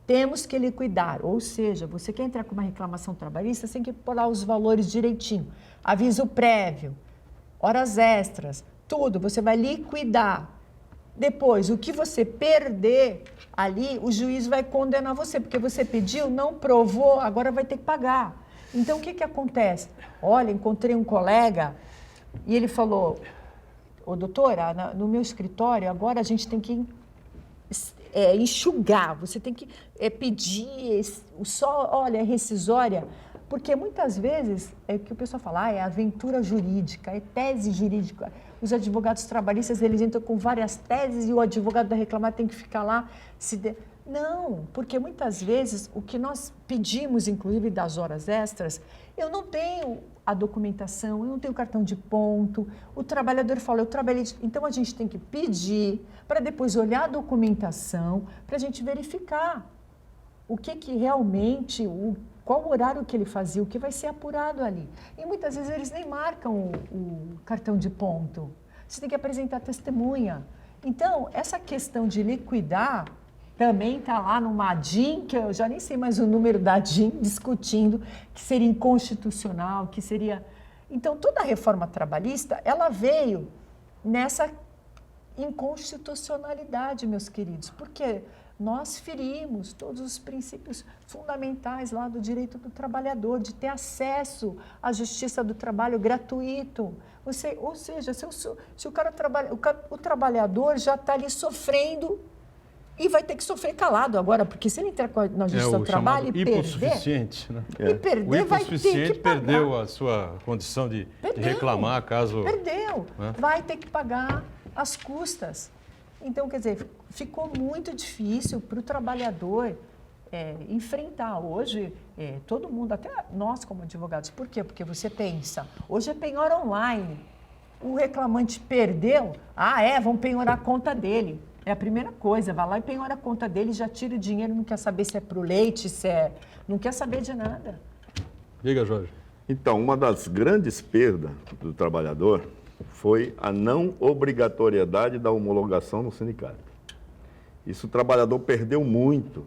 Temos que liquidar, ou seja, você quer entrar com uma reclamação trabalhista, você tem que pôr lá os valores direitinho. Aviso prévio, horas extras, tudo, você vai liquidar. Depois, o que você perder ali, o juiz vai condenar você, porque você pediu, não provou, agora vai ter que pagar. Então, o que acontece? Olha, encontrei um colega e ele falou, doutora, no meu escritório, agora a gente tem que enxugar, você tem que pedir, olha, é rescisória, porque muitas vezes é o que o pessoal fala, é aventura jurídica, é tese jurídica. Os advogados trabalhistas, eles entram com várias teses e o advogado da reclamar tem que ficar lá. Não, porque muitas vezes o que nós pedimos, inclusive das horas extras, eu não tenho a documentação, eu não tenho cartão de ponto, o trabalhador fala, eu trabalhei... Então, a gente tem que pedir para depois olhar a documentação, para a gente verificar o que realmente, qual horário que ele fazia, o que vai ser apurado ali. E muitas vezes eles nem marcam o cartão de ponto. Você tem que apresentar testemunha. Então, essa questão de liquidar também está lá numa DIN, que eu já nem sei mais o número da DIN, discutindo que seria inconstitucional, que seria... Então, toda a reforma trabalhista, ela veio nessa inconstitucionalidade, meus queridos, porque nós ferimos todos os princípios fundamentais lá do direito do trabalhador, de ter acesso à justiça do trabalho gratuito. Ou seja, se o cara trabalha, o trabalhador já está ali sofrendo e vai ter que sofrer calado agora, porque se ele entrar na justiça do trabalho e hipossuficiente, né? E perder, vai ter que pagar. Perdeu a sua condição de reclamar caso... Perdeu, né? Vai ter que pagar as custas. Então, quer dizer, ficou muito difícil para o trabalhador enfrentar. Hoje, todo mundo, até nós como advogados, por quê? Porque você pensa, hoje é penhora online, o reclamante perdeu, vamos penhorar a conta dele. É a primeira coisa, vai lá e penhora a conta dele, já tira o dinheiro, não quer saber se é para o leite, não quer saber de nada. Diga, Jorge. Então, uma das grandes perdas do trabalhador foi a não obrigatoriedade da homologação no sindicato. Isso o trabalhador perdeu muito,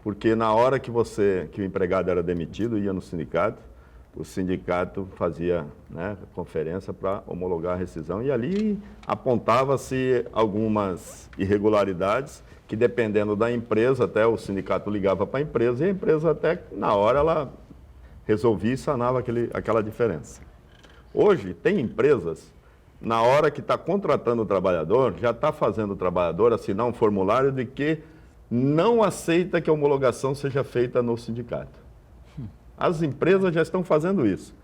porque na hora que o empregado era demitido, ia no sindicato, o sindicato fazia, né, conferência para homologar a rescisão e ali apontava-se algumas irregularidades que, dependendo da empresa, até o sindicato ligava para a empresa e a empresa até na hora ela resolvia e sanava aquela diferença. Hoje tem empresas, na hora que está contratando o trabalhador, já está fazendo o trabalhador assinar um formulário de que não aceita que a homologação seja feita no sindicato. As empresas já estão fazendo isso.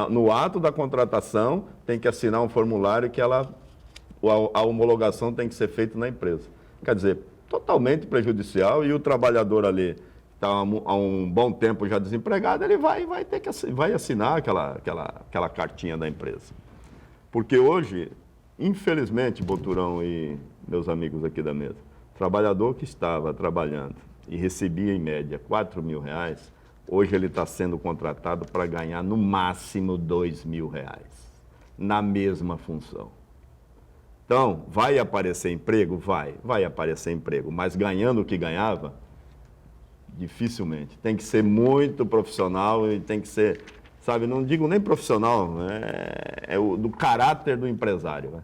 No ato da contratação, tem que assinar um formulário que a homologação tem que ser feita na empresa. Quer dizer, totalmente prejudicial e o trabalhador ali está há um bom tempo já desempregado, ele vai assinar aquela cartinha da empresa. Porque hoje, infelizmente, Boturão e meus amigos aqui da mesa, trabalhador que estava trabalhando e recebia em média R$4.000, hoje ele está sendo contratado para ganhar no máximo R$2.000, na mesma função. Então, vai aparecer emprego? Vai aparecer emprego, mas ganhando o que ganhava, dificilmente. Tem que ser muito profissional e tem que ser, sabe, não digo nem profissional, do caráter do empresário. Né?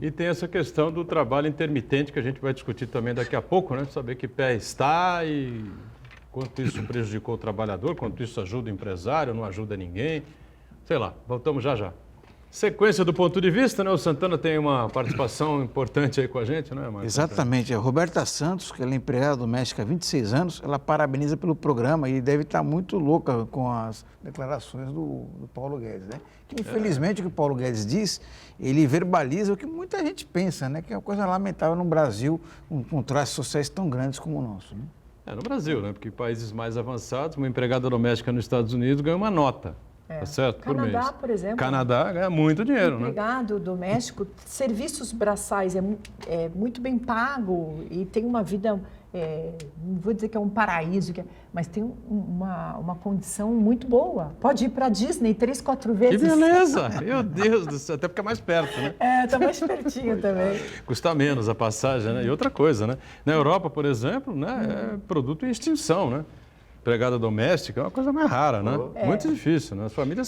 E tem essa questão do trabalho intermitente que a gente vai discutir também daqui a pouco, né? Saber que pé está e quanto isso prejudicou o trabalhador, quanto isso ajuda o empresário, não ajuda ninguém. Sei lá, voltamos já já. Sequência do ponto de vista, né? O Santana tem uma participação importante aí com a gente, né, Marcos? Exatamente. A Roberta Santos, que ela é empregada doméstica há 26 anos, ela parabeniza pelo programa e deve estar muito louca com as declarações do Paulo Guedes, né? Que, infelizmente, o que o Paulo Guedes diz, ele verbaliza o que muita gente pensa, né? Que é uma coisa lamentável no Brasil, com contrastes sociais tão grandes como o nosso, né? No Brasil, né? Porque em países mais avançados, uma empregada doméstica nos Estados Unidos ganha uma nota. Tá certo? Canadá, por mês. Por exemplo. Canadá ganha muito dinheiro, né? Empregado doméstico, serviços braçais é muito bem pago e tem uma vida, não vou dizer que é um paraíso, mas tem uma condição muito boa. Pode ir para a Disney 3, 4 vezes. Que beleza! Meu Deus do céu, até porque é mais perto, né? Tá mais pertinho também. Custa menos a passagem, né? E outra coisa, né? Na Europa, por exemplo, né, é produto em extinção, né? Empregada doméstica é uma coisa mais rara, né? Muito difícil, né? As famílias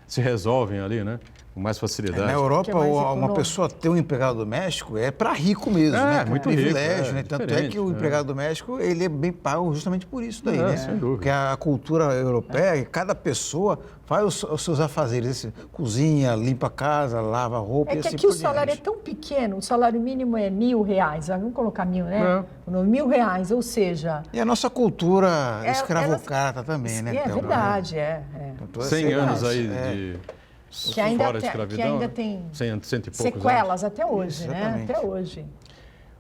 se resolvem ali, né? Com mais facilidade. Na Europa, uma pessoa ter um empregado doméstico é para rico mesmo, né? Muito privilégio, rico, né? Tanto é que o empregado doméstico, ele é bem pago justamente por isso daí, né? Sem dúvida. Porque a cultura europeia, cada pessoa faz os seus afazeres, cozinha, limpa a casa, lava a roupa e assim aqui o salário é tão pequeno, o salário mínimo é R$1.000, vamos colocar 1.000, né? R$1.000, ou seja... E a nossa cultura escravocrata também, né? É verdade, 100 anos aí de... Que ainda tem cento e poucos sequelas anos. Até hoje, Exatamente. né? Até hoje.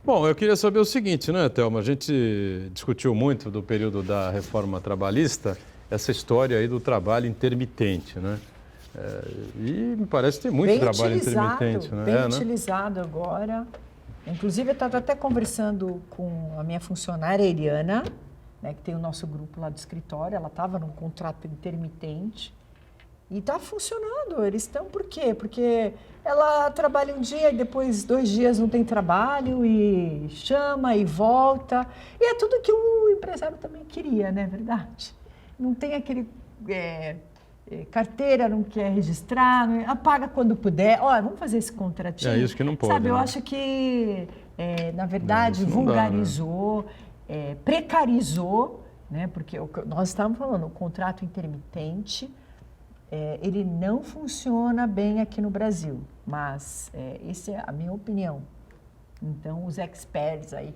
Bom, eu queria saber o seguinte, né, Thelma? A gente discutiu muito do período da reforma trabalhista, essa história aí do trabalho intermitente, né? E me parece que tem muito trabalho intermitente, né? Bem utilizado agora. Inclusive, eu estava até conversando com a minha funcionária, a Eliana, né, que tem o nosso grupo lá do escritório, ela estava num contrato intermitente. E está funcionando, eles estão por quê? Porque ela trabalha um dia e depois 2 dias não tem trabalho e chama e volta. E é tudo que o empresário também queria, não é verdade? Não tem aquele carteira, não quer registrar, apaga quando puder. Olha, vamos fazer esse contratinho. É isso que não pode. Sabe, eu né? acho que, na verdade, vulgarizou, precarizou, né? Porque nós estávamos falando, o contrato intermitente... ele não funciona bem aqui no Brasil, mas essa é a minha opinião. Então, os experts aí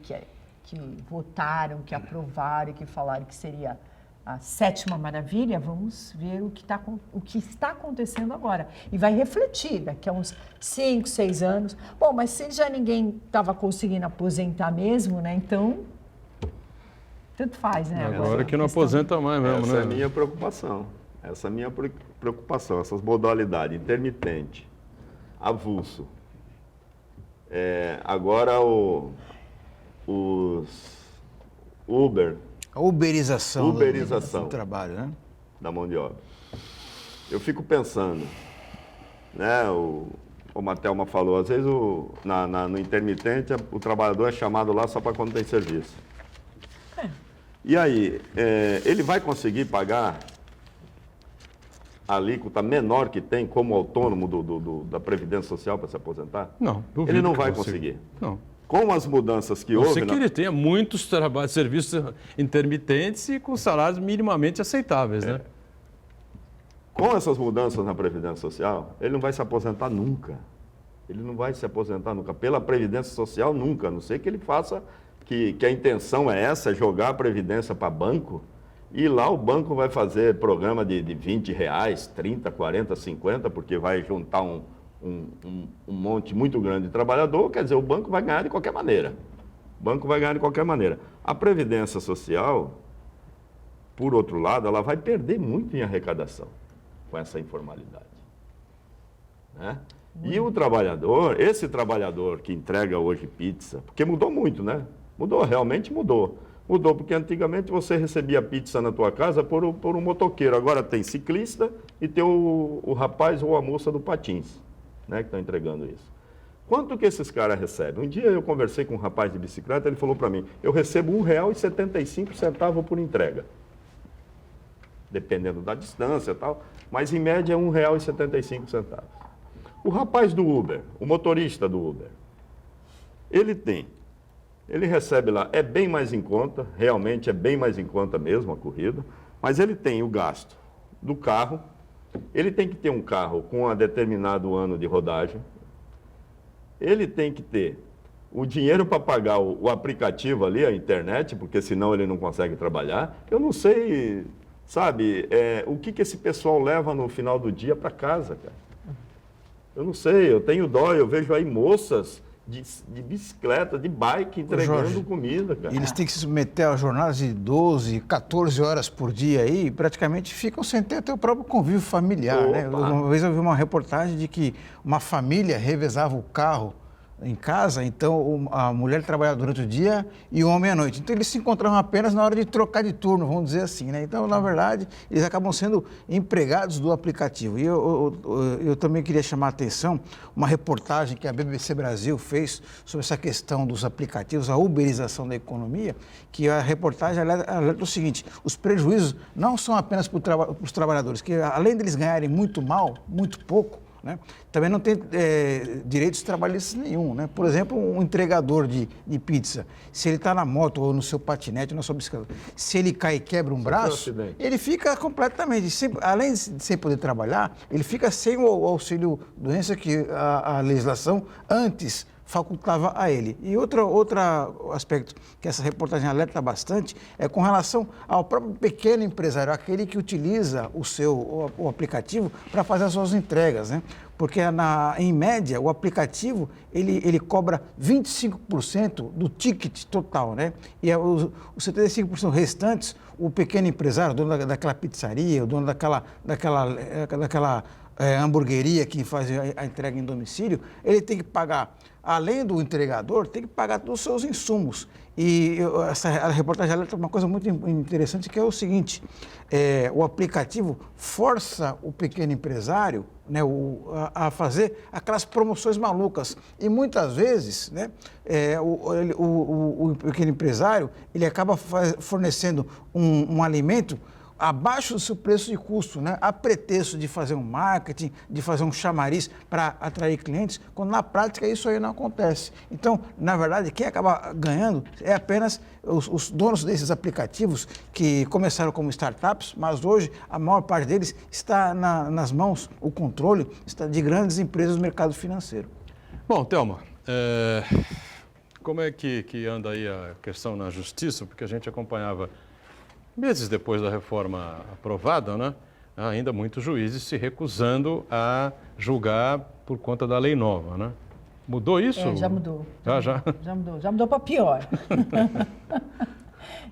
que votaram, que aprovaram e que falaram que seria a 7ª maravilha, vamos ver o que está acontecendo agora. E vai refletir daqui a uns 5, 6 anos. Bom, mas se já ninguém estava conseguindo aposentar mesmo, né? Então, tanto faz, né? Agora que não aposenta mais mesmo, Essa né? é a minha preocupação. Essa é a minha preocupação, essas modalidades, intermitente, avulso. Agora os Uber. A uberização do trabalho, né? Da mão de obra. Eu fico pensando, né? Como a Thelma falou, às vezes no intermitente o trabalhador é chamado lá só para quando tem serviço. E aí, ele vai conseguir pagar a alíquota menor que tem como autônomo da Previdência Social para se aposentar? Não, duvido Ele não que vai consiga. conseguir. Não. Com as mudanças que A não houve... ser que ele tenha muitos trabalhos, serviços intermitentes e com salários minimamente aceitáveis, né? Com essas mudanças na Previdência Social, ele não vai se aposentar nunca. Ele não vai se aposentar nunca. Pela Previdência Social, nunca. A não ser que ele faça, que a intenção é essa, jogar a Previdência para banco, e lá o banco vai fazer programa de R$20, 30, 40, 50, porque vai juntar um monte muito grande de trabalhador, quer dizer, o banco vai ganhar de qualquer maneira. O banco vai ganhar de qualquer maneira. A Previdência Social, por outro lado, ela vai perder muito em arrecadação com essa informalidade, né? E o trabalhador, esse trabalhador que entrega hoje pizza, porque mudou muito, né? Mudou, realmente mudou. Mudou porque antigamente você recebia pizza na tua casa por um motoqueiro. Agora tem ciclista e tem o rapaz ou a moça do patins, né, que estão entregando isso. Quanto que esses caras recebem? Um dia eu conversei com um rapaz de bicicleta, ele falou para mim, eu recebo R$1,75 por entrega. Dependendo da distância e tal, mas em média é R$1,75. O rapaz do Uber, o motorista do Uber, ele recebe lá, é bem mais em conta, realmente é bem mais em conta mesmo a corrida, mas ele tem o gasto do carro, ele tem que ter um carro com um determinado ano de rodagem, ele tem que ter o dinheiro para pagar o aplicativo ali, a internet, porque senão ele não consegue trabalhar. Eu não sei, sabe, o que esse pessoal leva no final do dia para casa, cara. Eu não sei, eu tenho dó, eu vejo aí moças de bicicleta, de bike, entregando Jorge, comida, cara. Eles têm que se submeter a jornadas de 12, 14 horas por dia aí, e praticamente ficam sem ter até o próprio convívio familiar, né? Uma vez eu vi uma reportagem de que uma família revezava o carro em casa, então a mulher trabalhava durante o dia e o homem à noite. Então eles se encontravam apenas na hora de trocar de turno, vamos dizer assim, né? Então, na verdade, eles acabam sendo empregados do aplicativo. E eu também queria chamar a atenção, uma reportagem que a BBC Brasil fez sobre essa questão dos aplicativos, a uberização da economia, que a reportagem alerta o seguinte, os prejuízos não são apenas para os trabalhadores, que além deles ganharem muito mal, muito pouco, né? Também não tem direitos trabalhistas nenhum, né? Por exemplo, um entregador de pizza, se ele está na moto ou no seu patinete ou na sua bicicleta, se ele cai e quebra um braço, ele fica completamente, além de sem poder trabalhar, ele fica sem o auxílio doença que a legislação antes facultava a ele. E outro aspecto que essa reportagem alerta bastante é com relação ao próprio pequeno empresário, aquele que utiliza o aplicativo para fazer as suas entregas, né? Porque, em média, o aplicativo ele cobra 25% do ticket total, né? E os 75% restantes, o pequeno empresário, o dono daquela pizzaria, o dono daquela hamburgueria que faz a entrega em domicílio, ele tem que pagar, além do entregador, tem que pagar todos os seus insumos. E a reportagem alerta uma coisa muito interessante, que é o seguinte, o aplicativo força o pequeno empresário, né, a fazer aquelas promoções malucas. E muitas vezes, né, o pequeno empresário ele acaba fornecendo um alimento abaixo do seu preço de custo, né? A pretexto de fazer um marketing, de fazer um chamariz para atrair clientes, quando na prática isso aí não acontece. Então, na verdade, quem acaba ganhando é apenas os donos desses aplicativos que começaram como startups, mas hoje a maior parte deles está nas mãos, o controle está de grandes empresas do mercado financeiro. Bom, Thelma, como é que anda aí a questão na justiça? Porque a gente acompanhava meses depois da reforma aprovada, né, ainda muitos juízes se recusando a julgar por conta da lei nova, né? Mudou isso? Já mudou. Já mudou para pior.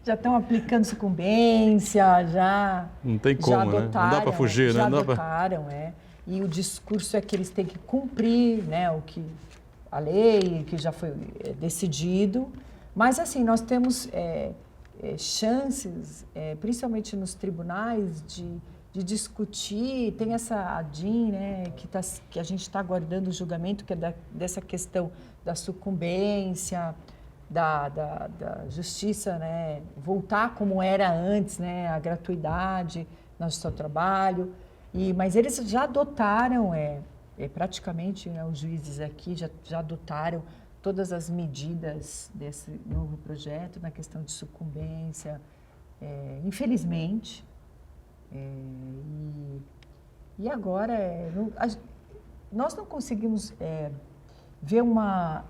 Já estão aplicando sucumbência, já não tem como, já adotaram, né? Não dá para fugir, já né? adotaram, E o discurso é que eles têm que cumprir, né, a lei que já foi decidido. Mas assim, nós temos chances, principalmente nos tribunais, de discutir. Tem essa ADIM, né, que a gente está aguardando o julgamento, que é dessa questão da sucumbência, da justiça, né, voltar como era antes, né, a gratuidade na justiça do trabalho. Mas eles já adotaram, praticamente, né, os juízes aqui já adotaram todas as medidas desse novo projeto na questão de sucumbência, infelizmente. E agora, nós não conseguimos ver uma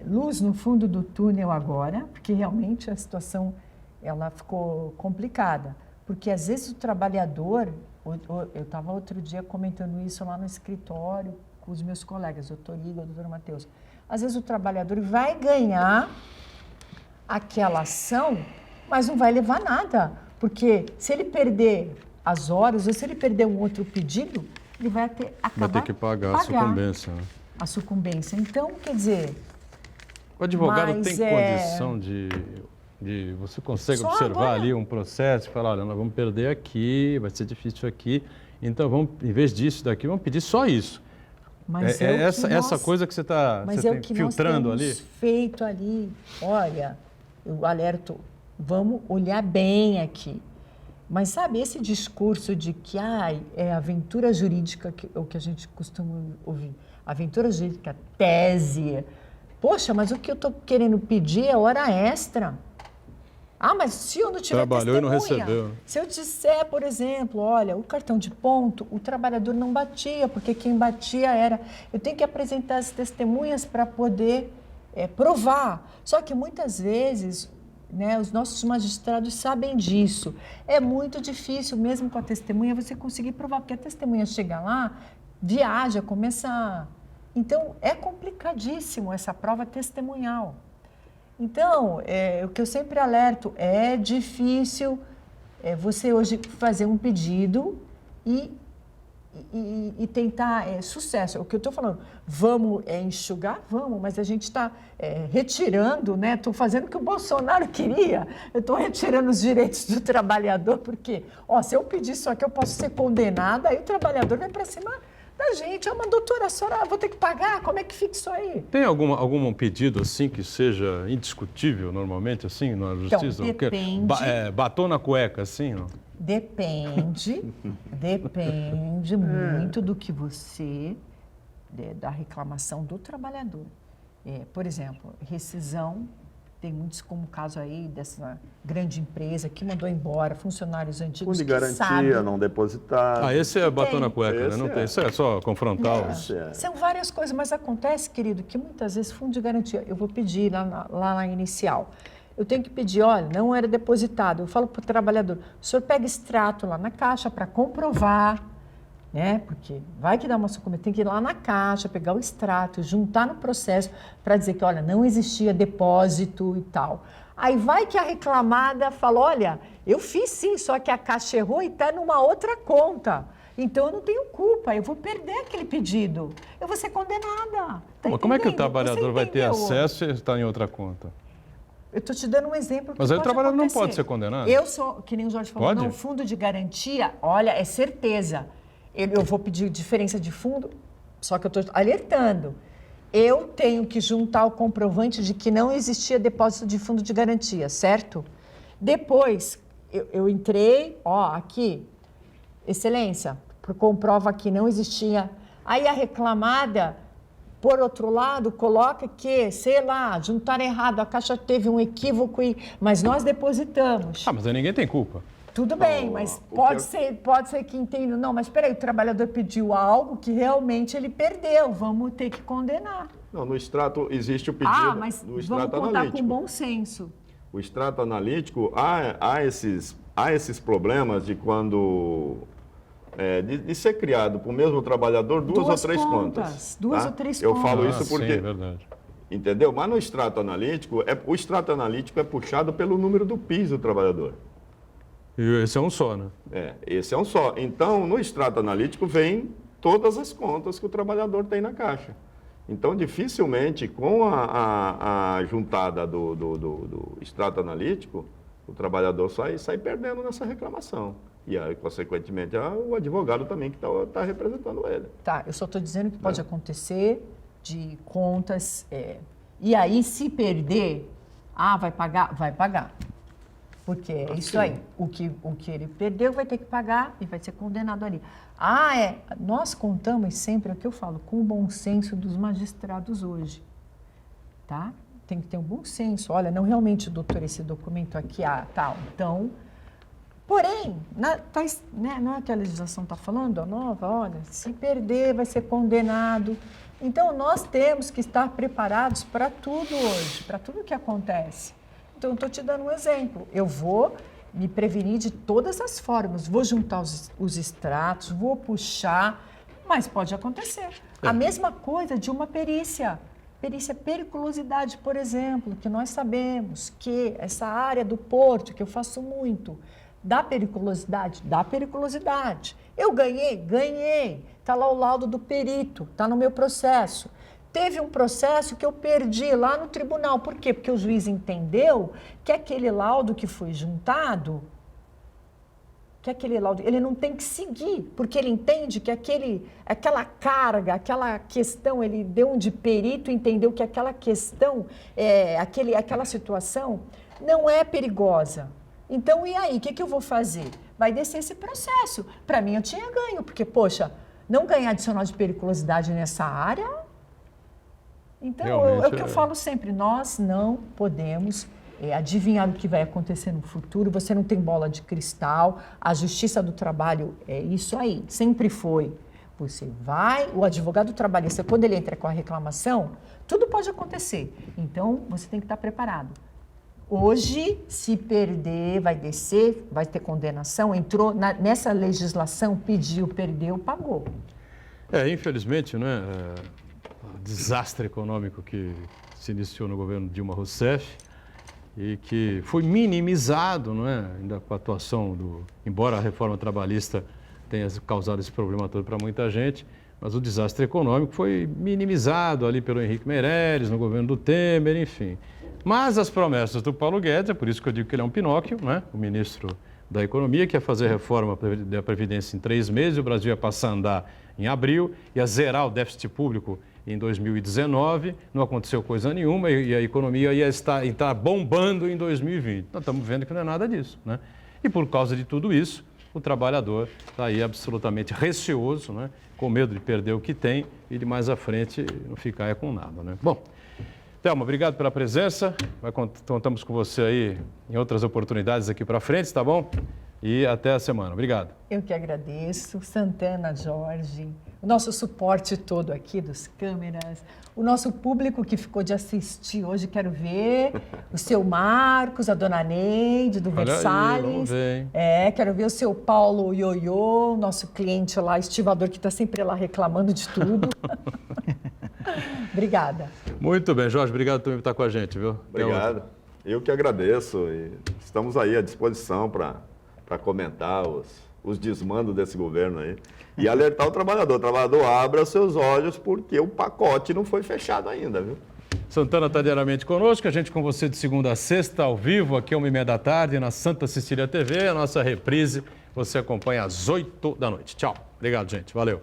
luz no fundo do túnel agora, porque realmente a situação ela ficou complicada. Porque às vezes o trabalhador, eu estava outro dia comentando isso lá no escritório com os meus colegas, o doutor Igor, o doutor Matheus. Às vezes o trabalhador vai ganhar aquela ação, mas não vai levar nada. Porque se ele perder as horas, ou se ele perder um outro pedido, ele vai acabar vai ter que pagar a sucumbência. Né? A sucumbência. Então, quer dizer... O advogado tem condição de... Você consegue Só observar agora. ali um processo e falar, olha, nós vamos perder aqui, vai ser difícil aqui, então vamos, em vez disso daqui, vamos pedir só isso. Mas essa coisa que você está filtrando ali? Mas feito ali, olha, eu alerto, vamos olhar bem aqui. Mas sabe, esse discurso de que é aventura jurídica, o que a gente costuma ouvir, aventura jurídica, tese, poxa, mas o que eu estou querendo pedir é hora extra. Mas se eu não tiver trabalhou testemunha, e não recebeu. Se eu disser, por exemplo, olha, o cartão de ponto, o trabalhador não batia, porque quem batia era... Eu tenho que apresentar as testemunhas para poder provar. Só que muitas vezes, né, os nossos magistrados sabem disso. É muito difícil, mesmo com a testemunha, você conseguir provar, porque a testemunha chega lá, viaja, começa... Então, é complicadíssimo essa prova testemunhal. Então, o que eu sempre alerto, é difícil você hoje fazer um pedido e tentar sucesso. O que eu estou falando, vamos enxugar? Vamos, mas a gente está retirando, né? Estou fazendo o que o Bolsonaro queria. Eu estou retirando os direitos do trabalhador, porque, se eu pedir isso aqui, eu posso ser condenada, aí o trabalhador vai para cima da gente. Mas doutora, a senhora, vou ter que pagar? Como é que fica isso aí? Tem algum pedido assim que seja indiscutível normalmente assim na justiça? Então, depende. Batom na cueca assim, não? Depende muito do que você, da reclamação do trabalhador. Por exemplo, rescisão, tem muitos como o caso aí dessa grande empresa que mandou embora funcionários antigos Fundo de garantia, não depositar. Esse é batom na cueca, né? Não tem, isso é só confrontar. São várias coisas, mas acontece, querido, que muitas vezes fundo de garantia, eu vou pedir lá na inicial, eu tenho que pedir, olha, não era depositado, eu falo para o trabalhador, o senhor pega extrato lá na caixa para comprovar, né? Porque vai que dá uma sucumbência, tem que ir lá na caixa, pegar o extrato, juntar no processo para dizer que, olha, não existia depósito e tal. Aí vai que a reclamada fala, olha, eu fiz sim, só que a caixa errou e está numa outra conta. Então eu não tenho culpa, eu vou perder aquele pedido, eu vou ser condenada. Mas como é que o trabalhador vai ter acesso se está em outra conta? Eu estou te dando um exemplo que Mas aí o trabalhador acontecer. não pode ser condenado? Eu sou, que nem o Jorge falou, não, fundo de garantia, olha, é certeza. Eu vou pedir diferença de fundo, só que eu estou alertando. Eu tenho que juntar o comprovante de que não existia depósito de fundo de garantia, certo? Depois, eu entrei, aqui, excelência, comprova que não existia. Aí a reclamada, por outro lado, coloca que, sei lá, juntaram errado, a Caixa teve um equívoco, mas nós depositamos. Mas aí ninguém tem culpa. Tudo bem, mas pode ser que entenda. Não, mas espera aí, o trabalhador pediu algo que realmente ele perdeu, vamos ter que condenar. Não, no extrato existe o pedido mas do extrato vamos contar analítico. com bom senso. O extrato analítico, há esses problemas de quando... de ser criado para o mesmo trabalhador duas ou três contas. Duas ou três Eu contas. falo isso porque... Sim, é verdade. Entendeu? Mas no extrato analítico, o extrato analítico é puxado pelo número do PIS do trabalhador. E esse é um só, né? Esse é um só. Então, no extrato analítico vem todas as contas que o trabalhador tem na Caixa. Então, dificilmente, com a juntada do extrato analítico, o trabalhador sai perdendo nessa reclamação. E aí, consequentemente, o advogado também que está representando ele. Tá, eu só estou dizendo que pode acontecer de contas. E aí, se perder, vai pagar? Vai pagar. Porque é isso aí. O que ele perdeu vai ter que pagar e vai ser condenado ali. Nós contamos sempre, é o que eu falo, com o bom senso dos magistrados hoje. Tá? Tem que ter um bom senso. Olha, não realmente, doutor, esse documento aqui, tal. Então, porém, não é que a legislação está falando, a nova, olha, se perder vai ser condenado. Então, nós temos que estar preparados para tudo hoje, para tudo que acontece. Então, eu estou te dando um exemplo. Eu vou me prevenir de todas as formas. Vou juntar os extratos, vou puxar, mas pode acontecer. A mesma coisa de uma perícia. Perícia periculosidade, por exemplo, que nós sabemos que essa área do porto, que eu faço muito, dá periculosidade. Eu ganhei. Está lá o laudo do perito, está no meu processo. Teve um processo que eu perdi lá no tribunal. Por quê? Porque o juiz entendeu que aquele laudo que foi juntado, ele não tem que seguir, porque ele entende que aquela carga, aquela questão, ele deu um de perito, entendeu que aquela questão, aquela situação não é perigosa. Então, e aí, o que eu vou fazer? Vai descer esse processo. Para mim, eu tinha ganho, porque, poxa, não ganhar adicional de periculosidade nessa área. Então, é o que eu falo sempre, nós não podemos adivinhar o que vai acontecer no futuro, você não tem bola de cristal, a Justiça do Trabalho é isso aí, sempre foi. Você vai, o advogado trabalhista, quando ele entra com a reclamação, tudo pode acontecer. Então, você tem que estar preparado. Hoje, se perder, vai descer, vai ter condenação, entrou nessa legislação, pediu, perdeu, pagou. Infelizmente, né, o desastre econômico que se iniciou no governo Dilma Rousseff e que foi minimizado, não é, ainda com a atuação embora a reforma trabalhista tenha causado esse problema todo para muita gente, mas o desastre econômico foi minimizado ali pelo Henrique Meirelles, no governo do Temer, enfim. Mas as promessas do Paulo Guedes, é por isso que eu digo que ele é um Pinóquio, né? O ministro da Economia, que ia fazer a reforma da Previdência em 3 meses, o Brasil ia passar a andar em abril, ia zerar o déficit público em 2019, não aconteceu coisa nenhuma e a economia ia estar bombando em 2020. Nós estamos vendo que não é nada disso, né? E por causa de tudo isso, o trabalhador está aí absolutamente receoso, né? Com medo de perder o que tem e de mais à frente não ficar com nada, né? Bom, Thelma, obrigado pela presença. Contamos com você aí em outras oportunidades aqui para frente, tá bom? E até a semana. Obrigado. Eu que agradeço. Santana, Jorge, o nosso suporte todo aqui dos câmeras, o nosso público que ficou de assistir hoje, quero ver, o seu Marcos, a dona Neide, do Versalhes. Vamos ver, hein? Quero ver o seu Paulo Ioiô, nosso cliente lá, estivador, que está sempre lá reclamando de tudo. Obrigada. Muito bem, Jorge, obrigado por estar com a gente, viu? Obrigado. Eu que agradeço e estamos aí à disposição para comentar os desmandos desse governo aí e alertar o trabalhador. O trabalhador abra seus olhos porque o pacote não foi fechado ainda, viu? Santana está diariamente conosco, a gente com você de segunda a sexta, ao vivo, aqui 1h30 na Santa Cecília TV, a nossa reprise você acompanha às 8 da noite. Tchau. Obrigado, gente. Valeu.